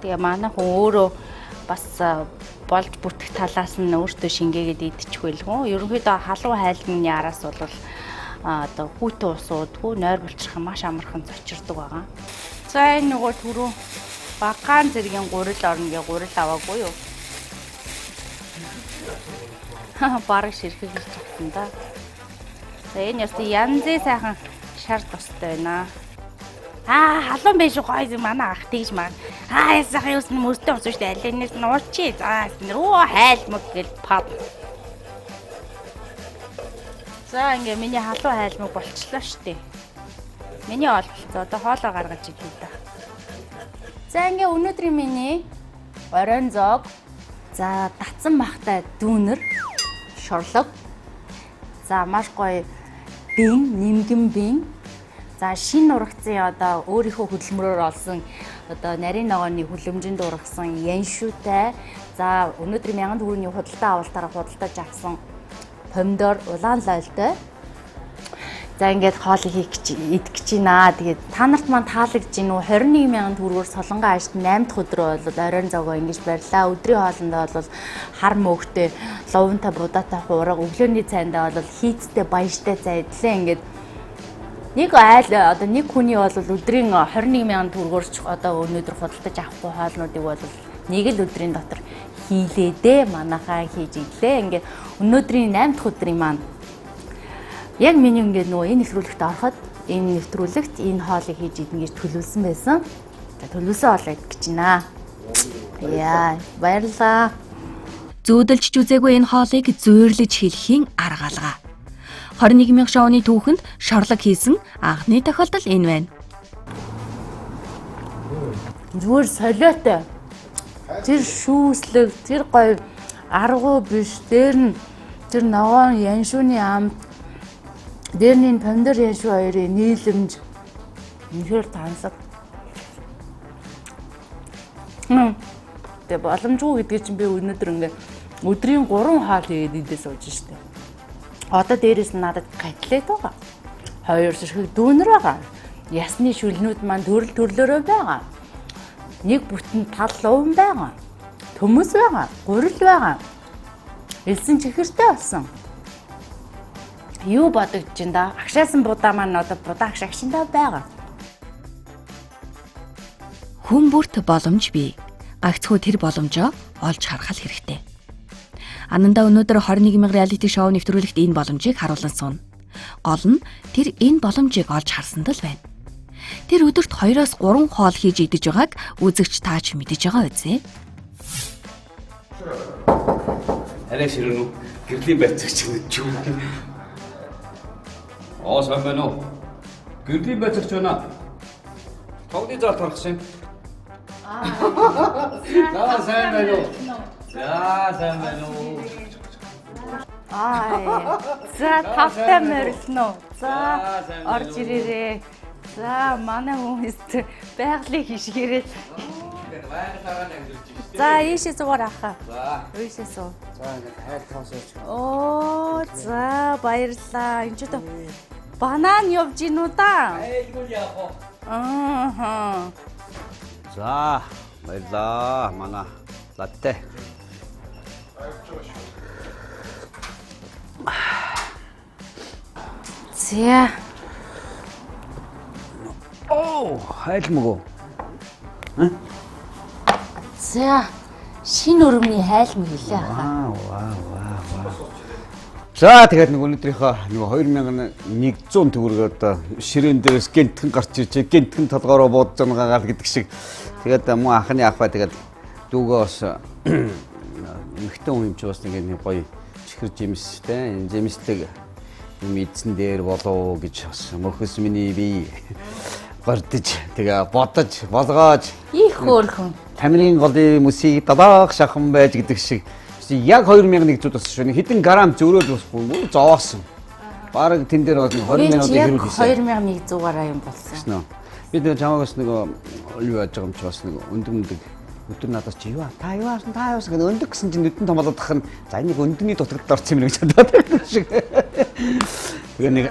Тэгээ манай хүн өөрөө бас болж бүтэх талаас нь өөртөө шингээгээд идчихвэл гоо. Ерөнхийдөө халуун хайлмны араас бол одоо хүүтэн усуудгүй нойр булчрах маш амархан зочирдог байгаа. За энэ нөгөө түрүү багаан зэргийн гурил орно гэ гурил аваагүй юу? Бараг ширхэг гэж чадсан да. За энэ яст янзын сайхан шар тустай байна. Халуун биш гоё манай ах тэгж маа. Ясах юусэн мөстөө усш дээ. Алинээс нуучи. За руу хайлмаг гэл пап. За ингээ миний халуун хайлмаг болчлоо штэ. Миний оол болцоо одоо хоолоо гаргаж идэв да. За ингээ өнөөдрийн миний оройн зоог. За татсан бахтай дүүнэр шорлог. За маш гоё бин, нимгэн бин. За шинэ урагцын одоо өөрийнхөө хөдөлмөрөөр олсон одоо нарийн ногооны хүлэмжинд ургасан яншуутай. За өнөөдрийн 1000 төгрөгийн худалдаа авалтаараа худалдаж авсан помидор улаан лайлтай. За ингээд хоолыг хийх гэж идэх гэж байна. Тэгээд та нарт маань таалагдж гин үү 21000 төгрөгөөр солонгон аашд 8 дахь өдрөө бол оройн зоогоо ингэж барьлаа. Өдрийн хоолндоо бол хар мөөгтэй, ловонтой будаатай хуурга, өглөөний цайндаа бол хийцтэй баяжтай зайдлаа. Ингээд нэг одоо нэг хүний бол өдрийн 21000 төгрөгөөр ч одоо өнөөдөр худалдаж авахгүй хоолнуудыг бол нэг л өдрийн дотор хийлээ дээ. Манайхаа хийж иглээ. Ингээд өнөөдрийн 8 дахь өдрийн маань яг миний ингээд нөгөө энэ нэвтрүүлэгт ороход энэ нэвтрүүлэгт энэ хоолыг хийж идэх гэж төлөвлөсөн байсан. За төлөвлөсөн хоол идэх гэж байна. Яа, баярлалаа. Зүүдэлж үзээгүй энэ хоолыг зүйрлэж хэлхийн арга алга. 21000 шоуны түүхэнд шорлог хийсэн анхны тохиолдол энэ байна. Зүгээр солиотой. Тэр шүүслэг, тэр гоё аргуу биш. Дээр нь тэр ногоон яншууны амт, дээрний помидор яншуу хоёрын нийлэмж үнэхээр тансаг. Тэ боломжгүй гэдгийг чинь би өнөөдөр ингээ өдрийн 3 хоол хийгээд идэж сууж штэ. Одоо дээрээс нь надад гатлээд байгаа. 2 ширхэг дүүнэр байгаа. Ясны шүлнүүд маань төрөл төрлөөрөө байгаа. Нэг бүтэн тал луван байгаа. Төмөс байгаа. Гурил байгаа. Элсэн чихэртэй болсон. Юу бодогдож байна да? Агшаасан будаа маань одоо будаа агшаагчтай байгаа. Хүн бүрт боломж бий. Гагцхүү тэр боломжоо олж харах хэрэгтэй. Ананда өнөөдөр 21,000 реалити шоу нэвтрүүлэгт энэ боломжийг харуулсан сууна. Гол нь тэр энэ боломжийг олж харсанд л байна. Тэр өдөрт 2-3 хоол хийж идэж байгааг үзэгч тааж мэдэж байгаа үзье. Арай ширэн үү? Гэрлийн байцаагч нэг ч юм. Сайн байна уу? Гэрлийн байцаагч байна. Тоглоны зал тархсан. За сайн байна уу? За сайн байна уу? За тавтай морилно. За орж ирээрээ. За манай хүмүүст байгалыг хишгээрээ. За ийшээ зугаар ахаа. За ийшээ суу. За ингээд хайр тоосооч. За баярлаа. Энд ч банан явж гин үү да? Айлгуул яах вэ? За баярлаа. Манай латте. За. Хайлмаг. За шинэ өрөвний хайлмаг хэлээ хаа. За тэгээд нэг өнөөдрийнхөө нэг 2100 төгрөг одоо ширээн дээрээс гэнтхэн гарч ирж гэнтхэн толгоороо буудаж байгаа гэдэг шиг. Тэгээд муу анхны ах бай тэгээд дүүгөө бас эмхтэн хүн юм чи бас нэг гоё чихэр жимстэй энэ жимслэг юм эзэн дээр болоо гэж бас мөхөс миний бие гардж тэгээ бодож болгоож их хөөрхөн тамирын голын мөсийг дадаах шахан байж гэдэг шиг яг 2100 бас шүү хэдэн грамм зөөрөөд басгүй зоосон. Бараг тэн дээр бол 20,000 хэрүүлсэн. 2100-аараа юм болсон. Бид нэг чамаагаас нэг юу яаж байгаа юм чи бас нэг өндөмдөг өдөр надаас чи юу та юу аасан та юус гэдэг өндөг гэсэн чинь нүдэн томолоод тах нь за энийг өндөгний дутагд орсон юм гэж бодоод байдаг шиг. Тэгээ нэг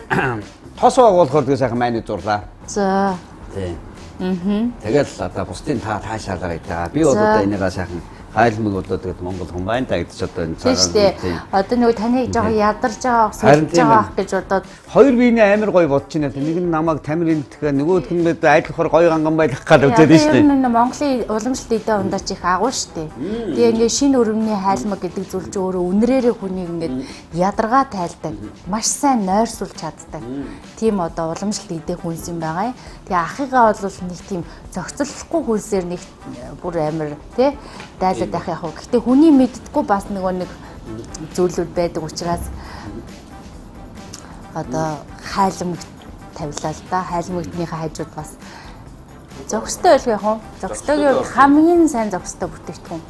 тос байгуулахаар тэгээ сайхан майны зурлаа. За. Тий. Тэгэл одоо бусдын таашаалаа гэдэг. Би одоо энийгээ сайхан хайлмаг одоо тэгээд Монгол хүн байна та гэж одоо энэ цагаан. Одоо нөгөө таныг жоо ядарч байгаа суулж байгаа гэж бодоод хоёр биений амар гоё бодож байна. Нэг нь намайг тамирын итгэх нөгөөх нь мэдээ айдлахаар гоё ганган байх гал үзээд байна шүү дээ. Энэ Монголын уламжлалт эдээ ундарч их агуу шүү дээ. Тэгээ ингээд шинэ өрөвний хайлмаг гэдэг зүйл чи өөрөө үнрээрээ хүнийг ингээд ядаргаа тайлдаг. Маш сайн нойрсуулж чаддаг. Тийм одоо уламжлалт эдээ хүнс юм байгаа юм. Тэгээ ахыгаа бол нэг тийм зохицолгүй хүнсээр нэг бүр амар тий дайлаад байх яг. Гэхдээ хүний мэддэггүй бас нэг зүйлүүд байдаг учраас одоо хайлмаг тавилаа л да. Хайлмагтныхаа хажууд бас зохистой байх яг. Зохистойгийн хамгийн сайн зохистой бүтээгдэхүүн.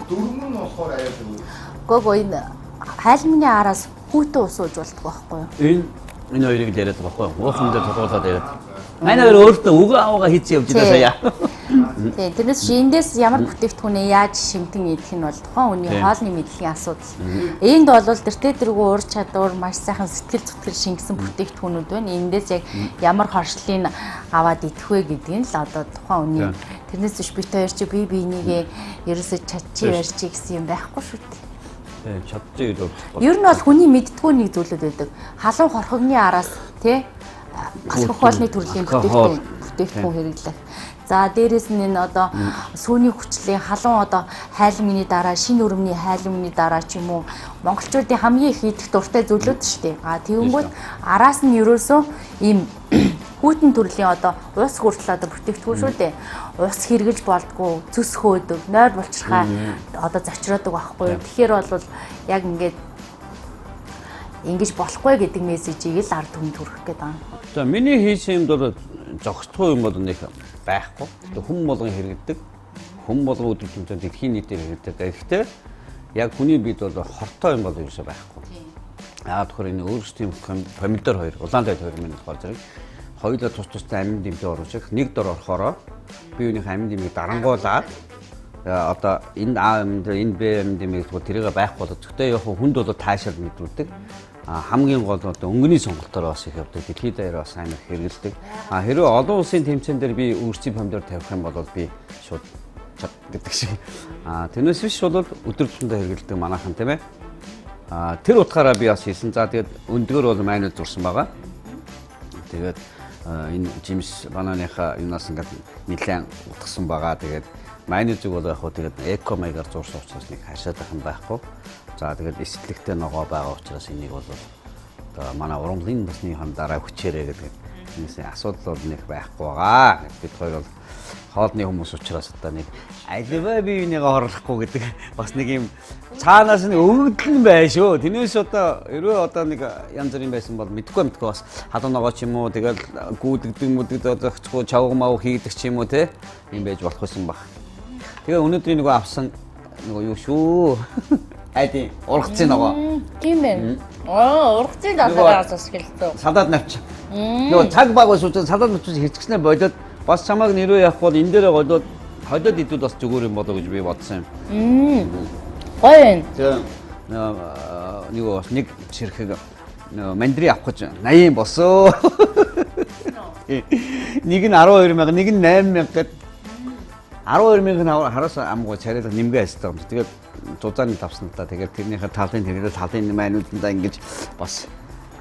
Дөрөв нь болохоор аяа зүгээр. Гоо энэ хайлмагны араас хүүтэн ус ууж болдог байхгүй юу? Энэ хоёрыг яриад байгаа байхгүй юу? Уусан дээр тодруулаад яриад. Манай хоёр өөртөө өгөө аваагаа хийцэн явж байгаа сая. Тийм тэрнээс эндээс ямар бүтээгдэхүүнээ яаж шимтэн идэх нь бол тухайн хүний хоолны мэдлэгийн асуудал. Энд бол тэртээ тэргүй ур чадвар маш сайхан сэтгэл зүтгэл шингэсэн бүтээгдэхүүнүүд байна. Эндээс яг ямар хоршлыг аваад идэх вэ гэдгийг л одоо тухайн хүний тэрнээс биш бит хоёр чи бие бинийгээ ерөөсөө чадчих ярьчих гэсэн юм байхгүй шүү дээ. Чадчих гэдэг. Ер нь бол хүний мэддэггүй нэг зүйлүүд байдаг. Халуун хорхогны араас тий галах хоолны төрлийн бүтээгдэхүүн хэрэглэх. За дээрэс нь энэ одоо сүүний хүчлийн халуун одоо хайлмагны дараа шинэ өрөвний хайлмагны дараа ч юм уу монголчуудын хамгийн их идэх дуртай зүйлүүд шүү дээ. Тэгэнгүүт араас нь ерөөсөө ийм хүүтэн төрлийн одоо ус хүртэл одоо бүтээгдэхүүн шүү дээ. Ус хэрглэж болдгоо, цөс хөөдөг, нойр булчирхай одоо зочроодог байхгүй. Тэгэхээр бол яг ингэж болохгүй гэдэг мессежийг л ард түмэнд хүргэх гээд байна. За миний хийсэн юмд бол зогсдгүй юм бол нэг байхгүй. Гэтэ хүн болгон хэрэглэдэг. Хүн болгон өдөр тутмын дэлхийн нийтээр хэрэглэдэг. Гэхдээ яг хүний бид бол хортой юм бол ерөөсөй байхгүй. Тэгэхээр энэ өөрсдийн помидор хоёр, улаан дай хоёр минут болохоор зэрэг хоёулаа тус тустай амин дэмтэй оруулж нэг дор орохороо биеийнхээ амин дэмийг дарангуулаад одоо энэ А амин энэ Б амин дэмийг тэрийг байх болоод зөвхөн яг хүнд бол таашаал мэдрүүлдэг. Хамгийн гол одоо өнгөний сонголтоор бас их явдаг. Дэлхийд даяар бас амар хэрэгэлдэг. Хэрвээ олон улсын тэмцээн дээр би өөрсдийн помидор тавих юм бол би шууд чад гэдэг шиг. Тэрнээс биш бол өдөр тутмын хэрэгэлдэг манайхан тийм ээ. Тэр утгаараа би бас хийсэн. За тэгээд өндгөр бол майнууд зурсан байгаа. Тэгээд энэ жимс бананыхаа юунаас ингээд нэлээд утгсан байгаа. Тэгээд майны зүг бол яг хөө тэгээд эко маягаар зурсан учраас нэг хашаад байх юм байхгүй. За тэгээд эсэлтэгтэй ногоо байгаа учраас энийг бол одоо манай ургамлын насныхан дараа хүчээрээ гэдэг нэгсэн асуудал бол нэг байхгүй байгаа. Бид хоёр бол хоолны хүмүүс учраас одоо нэг аливаа биенийгээ хорлохгүй гэдэг бас нэг юм цаанаас нэг өгөгдөл бай шүү. Тэрнээс одоо ерөө одоо нэг янз бүрийн байсан бол мэдгүй бас халуун ногоо ч юм уу тэгэл гүйдэгдэг мүдэгдэг зохицгүй чавга мав хийдэг ч юм уу те юм байж болох байсан баг. Тэгээ өнөөдөр нэг авсан нэг юу шүү. Айди ургацын ногоо. Тийм ээ. Ургацын ногоогоос хэлдэг. Салаад навч. Нөгөө цаг баг ус учраас салаад навч хийчихснээр болоод бас чамайг нэрөө явах бол энэ дээрээ голоод хойдод идүүд бас зүгээр юм болоо гэж би бодсон юм. Гоё. Тэгээ нөгөө бас нэг ширхэг мандри авах гэж 80 босоо. Нэг нь 12,000, нэг нь 8,000 гэд 12,000 хараас амгуу царайлах нэмгээ хайстай юм. Тэгээд зузааны тавсан та тэгээд тэрнийхээ талын майнуудаа ингэж бас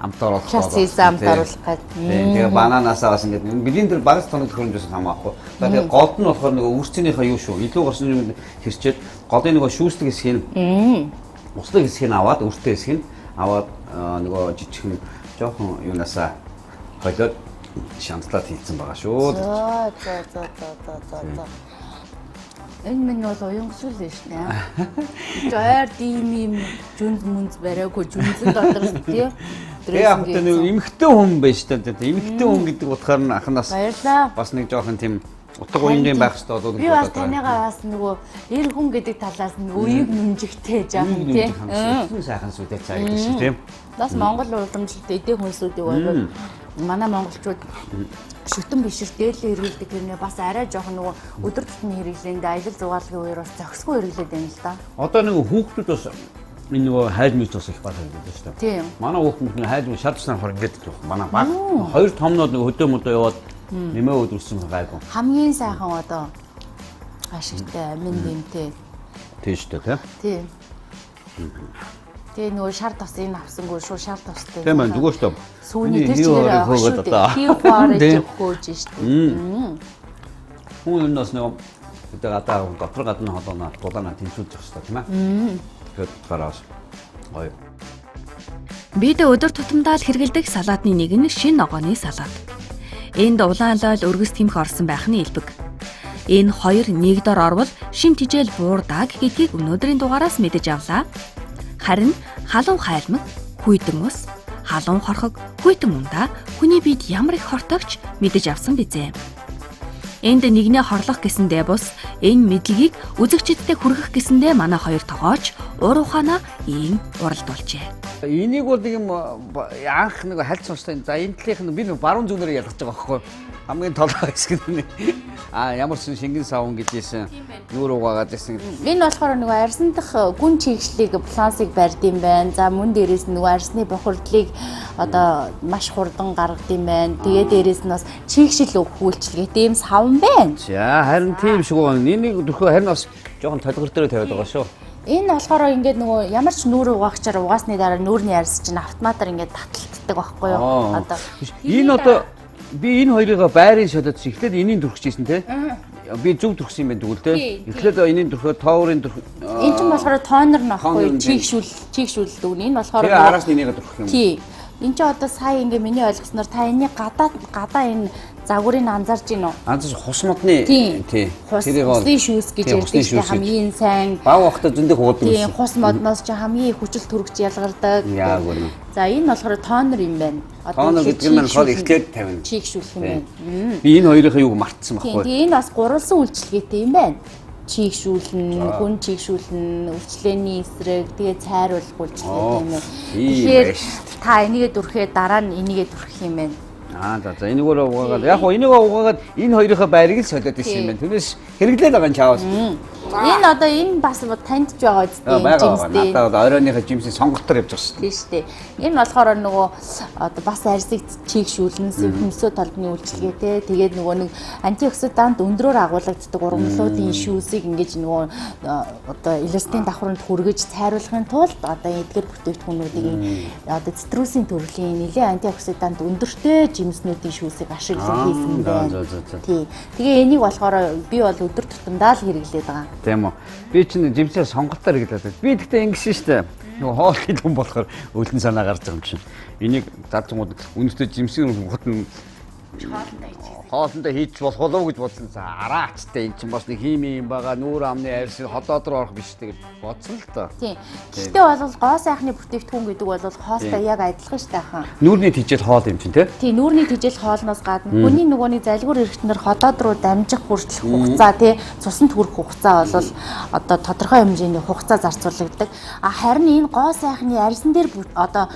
амтаар болох болоо. Амт оруулах гэдэг. Тэгээ бананасаа бас ингэ бидний дээр багц тоног хөрөмжөөс хамаахгүй. Тэгээд голд нь болохоор нөгөө үрцгийнхаа юу шүү. Илүү горсон юм хэрчээд голын нөгөө шүүслэг хэсгийг услаг хэсгийг аваад өртөө хэсгийг аваад нөгөө жижигхэн жоохон юунасаа холиод шантлаад хийцэн байгаа шүү. За. Энэ минь бол уянгсул л шүү дээ. Заяар дийм жүнз мүнз бариагүй жүнзэн дотор тийм. Яг тэ нэг эмхтэй хүн байж таа. Эмхтэй хүн гэдэг утгаар нь анханаас бас нэг жоохон тийм утга уянгийн байх хэрэгтэй болов уу? Би бас танайгаа бас нөгөө эр хүн гэдэг талаас нь үеийг нүнжигтэй жоохон тийм. Сайхан сүдэ цаа гэдэг шиг тийм. Бас Монгол уламжлалт эдээ хүнсүүдийг бол манай монголчууд шүтэн бишэр дээлээ хэрэглэдэг гэрнээ бас арай жоохон нөгөө өдөр тутмын хэрэглээнд аялал зугаалгын үеэр бас зохисгүй хэрэглээд байна л да. Одоо нөгөө хүүхдүүд бас энэ нөгөө хайл мэж бас их бат хэрэглэдэг шүү дээ. Тийм. Манай хүүхдүүд хайл мэж шатснаар хоригдээд байна. Манай баг хоёр томнууд нөгөө хөдөө мөдөө яваад нэмээ өдрөсөн гайгүй. Хамгийн сайхан одоо ашигтай амин дэмтэй. Тийм шүү дээ тийм. Тэгээ нөгөө шар тос энэ авсангүй шүү шар тостой. Тийм ээ зүгээр шүү. Сүүний тэр чигээр хөөд одоо. Хий хуараж өгөөж шүү. Хүн нас нөгөө гэдэг гадаа дотор гадна холооноо дулаанаа тэнцүүлж явах хэрэгтэй тийм ээ. Тэгэхээр гараас гоё. Бид өдөр тутамдаа л хэрэглэдэг салаатны нэг нь шинэ ногооны салаат. Энд улаан лойл өргөс тэмх орсон байх нь илбэг. Энэ хоёр нэг дор орвол шим тижэл буурдаг гэдгийг өнөөдрийн дугаараас мэдэж авлаа. Харин халуун хайлмаг, хүйтэн ус, халуун хорхог, хүйтэн ундаа хүний биед ямар их хортогч мэдэж авсан бизээ. Энд нэгнээ хорлох гэсэндээ бус энэ мэдлэгийг үзэгчдэд хүргэх гэсэндээ манай хоёр тогооч уур ухаанаа ийм уралдуулжээ. Энийг бол нэг юм анх нэг хальт сонстой. За энэ талынх нь би нэг баруун зүгнээр ялгаж байгаа байхгүй. Хамгийн толгой хэсэг нь ямар ч шингэн савн гэжсэн нүүр угаагаад байсан. Энэ болохоор нөгөө арьсан дахь гүн чигшлийг плансыг барьд юм байна. За мөн дээрээс нөгөө арьсны бохирдлыг одоо маш хурдан гаргад юм байна. Тэгээ дээрээс нь бас чигшил өгөх үйлчилгээтэй юм савн байна. За харин тийм шиг байна. Энийг дөрхөө харин бас жоохон толгор дээр тавиад байгаа шүү. Энэ болохоор ингээд нөгөө ямар ч нүүр угаагчаар угаасны дараа нүүрний арьс чинь автоматар ингээд таталтдаг байхгүй юу? Одоо энэ одоо би энэ хоёрыг байрын шалаад эхлээд энэний дөрөхжсэн те. Би зөв дөрөхсөн юм байна тэгвэл те. Эхлээд энэний дөрөхөө тоорын дөрөх. Энэ ч болохоор тоонор нь ахгүй чигшүүлдэг үн. Энэ болохоор тэгээ араас нэнийг дөрөх юм. Тий. Энд чи одоо сая ингээ миний ойлгосноор та энэний гадаа энэ загварыг анзаарч гин үү? Анзаарч хус модны тий. Хусны шүүс гэж ярьдаг хамгийн сайн. Баг вахта зөндөх уудаг. Тий, хус модноос ч хамгийн их хүчил төрөгч ялгардаг. Яг үнэ. За энэ болохоор тоонор юм байна. Тоонор гэдэг нь хол эхлээд тавина. Чигшүүлэх юм байна. Би энэ хоёрынхаа юуг мартсан байхгүй. Тий, энэ бас гурвалсан үйлчилгээтэй юм байна. Чигшүүлнэ, гүн чигшүүлнэ, өвчлөөний эсрэг, тэгээ цайруулах үйлчилгээтэй юм байна. Тэгэхээр та энийгээ дүрхээ дараа нь энийгээ дүрхэх юм байна. За энийг угаагаад яг хоо энийг угаагаад энэ хоёрынхаа байрыг л солиод ирсэн юм байна. Түүнээс хэрэглээд байгаа юм чаавал. Энэ одоо энэ бас танд ч байгаа үстэй жимстэй. Надад оройныхаа жимсийн сонголтоор явж байгаа шүү дээ. Тийм шүү дээ. Энэ болохоор нөгөө одоо бас арьсыг чигшүүлнэ, хөмсөө толгоны үйлчилгээтэй. Тэгээд нөгөө нэг антиоксидант өндрөөр агуулгаддаг ургамлуудын шүүсийг ингэж нөгөө одоо эластин давхранд хүргэж цайруулахын тулд одоо эдгээр бүтээгдэхүүнүүдийг одоо цитрусийн төрлийн нэлээд антиоксидант өндөртэй жимснүүдийн шүүсийг ашиглан хийсэн байна. Тий. Тэгээ энийг болохоор би бол өдөр тутамдаа л хэрэглээд байгаа. Тийм үү. Би чинь жимсээ сонголтоор хэрэглээд. Би гэхдээ ингэсэн шүү дээ. Нөгөө хоолны дүн болохоор өлөн санаа гарч байгаа юм чинь. Энийг зардангууд үнэтэй жимсийн хотон хоолндоо хийж болох болов гэж бодсон. За араачтай эн чинь бас нэг хими юм байгаа. Нүүр амны арьс ходоод руу орох биш гэж бодсон л доо. Тийм. Гэхдээ бол гоо сайхны бүтээгдэхүүн гэдэг бол хоолтой яг адилхан шүү дээ хаан. Нүүрний тижэл хоол юм чинь тий? Тийм, нүүрний тижэл хоолноос гадна хүний нөгөөний залгуур эргэтнэр ходоод руу дамжих хүртэл хугацаа тий цуснд хүрэх хугацаа бол одоо тодорхой хэмжээний хугацаа зарцуулагддаг. Харин энэ гоо сайхны арьсан дээр одоо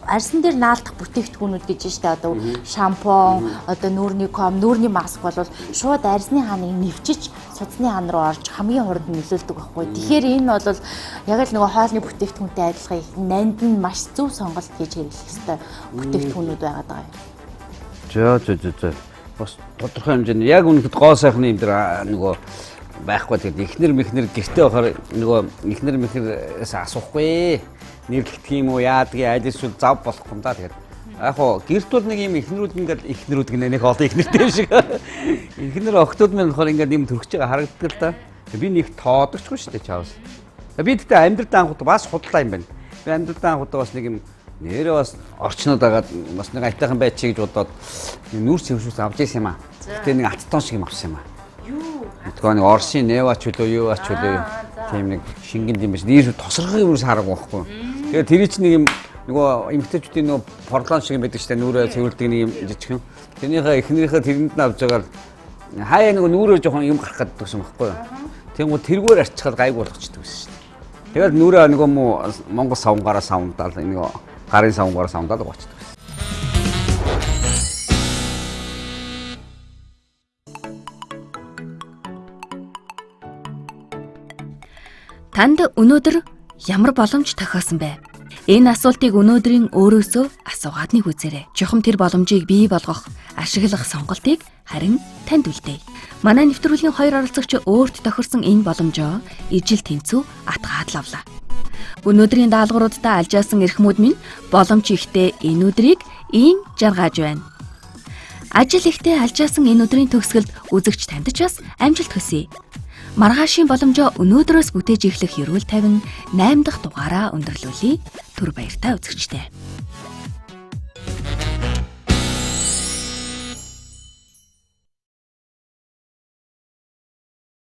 арьсан дээр наалдах бүтээгдэхүүнүүд гэж байна шүү дээ. Одоо шампунь, одоо нүүрний крем, нүүрний маск бол шууд арьсны хааныг нэвчиж судасны хаан руу орж хамгийн хурд нөлөөлдөг байхгүй. Тэгэхээр энэ бол яг л нөгөө хоолны бүтээгдэхүүнтэй адилхан нанд нь маш зөв сонголт хийж хэрэглэх ёстой бүтээгдэхүүнүүд байгаад байгаа юм. За. Бас тодорхой хэмжээний яг үнэхэд гоо сайхны юм дээр нөгөө байхгүй тэгээд ихнэр мэхнэр гэртээ байхаар нөгөө ихнэр мэхнэрээс асуухгүй. Нэрлэгдэх юм уу яадгийг аль эсвэл зав болохгүй юм да тэгээд. Яг хоо гэрт бол нэг юм ихнэрүүд ингээд ихнэрүүд гинэ нэг олон ихнэртэй шиг. Ихнэр охтууд минь болохоор ингээд юм төрөж байгаа харагддаг л да. Би нэг тоодогчгүй шүү дээ чаавс. Би тэгтээ амьдралд анхуд бас худлаа юм байна. Би амьдралд анхуд бас нэг юм нэрээ бас орчнод агаад бас нэг айтайхан байчи гэж бодоод нүүрс хөвшүүс авч ийсэн юм аа. Гэтэ нэг аттон шиг юм авсан юм аа. Юу? Тэгвэл нэг Орсын Невач үлөө юу ач үлөө тийм нэг шингэн юм биш. Нэр тосрохын юм хараагүй байхгүй. Тэгээд тэр чинь нэг юм нөгөө эмгтээчүүдийн нөгөө порлон шиг юм байдаг шүү дээ. Нүрээ цэвэрлдэг нэг юм жижигхэн. Тэрнийхээ эхнэрийнхээ тэрэнд нь авч байгаа хаяа нөгөө нүрээ жоохон юм гарах гэдэг юм байхгүй юу? Тэнгүү тэргээр арчхаад гайг болгочдөг байсан шүү дээ. Тэгээд нүрээ нөгөө Монгол савнгаараа савндаал нөгөө гарын савнгаараа савндаал гоочдөг байсан. Танд өнөөдөр ямар боломж тохиосон бэ? Энэ асуултыг өнөөдрийн өөрөөсөө асуугаад нэг үзээрэй. Чухам тэр боломжийг бий болгох, ашиглах сонголтыг харин танд үлдээе. Манай нэвтрүүлгийн хоёр оролцогч өөрт тохирсон энэ боломжоо ижил тэнцүү атгаад лавлаа. Өнөөдрийн даалгавруудаа алжаасан эрхмүүд минь боломж ихтэй энэ өдрийг ийм жаргаж байна. Ажил ихтэй алжаасан энэ өдрийн төгсгөлд үзэгч танд ч бас амжилт хүсье. Маргаашийн боломжоо өнөөдрөөс бүтээж эхлэх эрүүл тайван 8 дахь дугаараа өндөрлүүлье. Түр баяртай үзэгчтэй.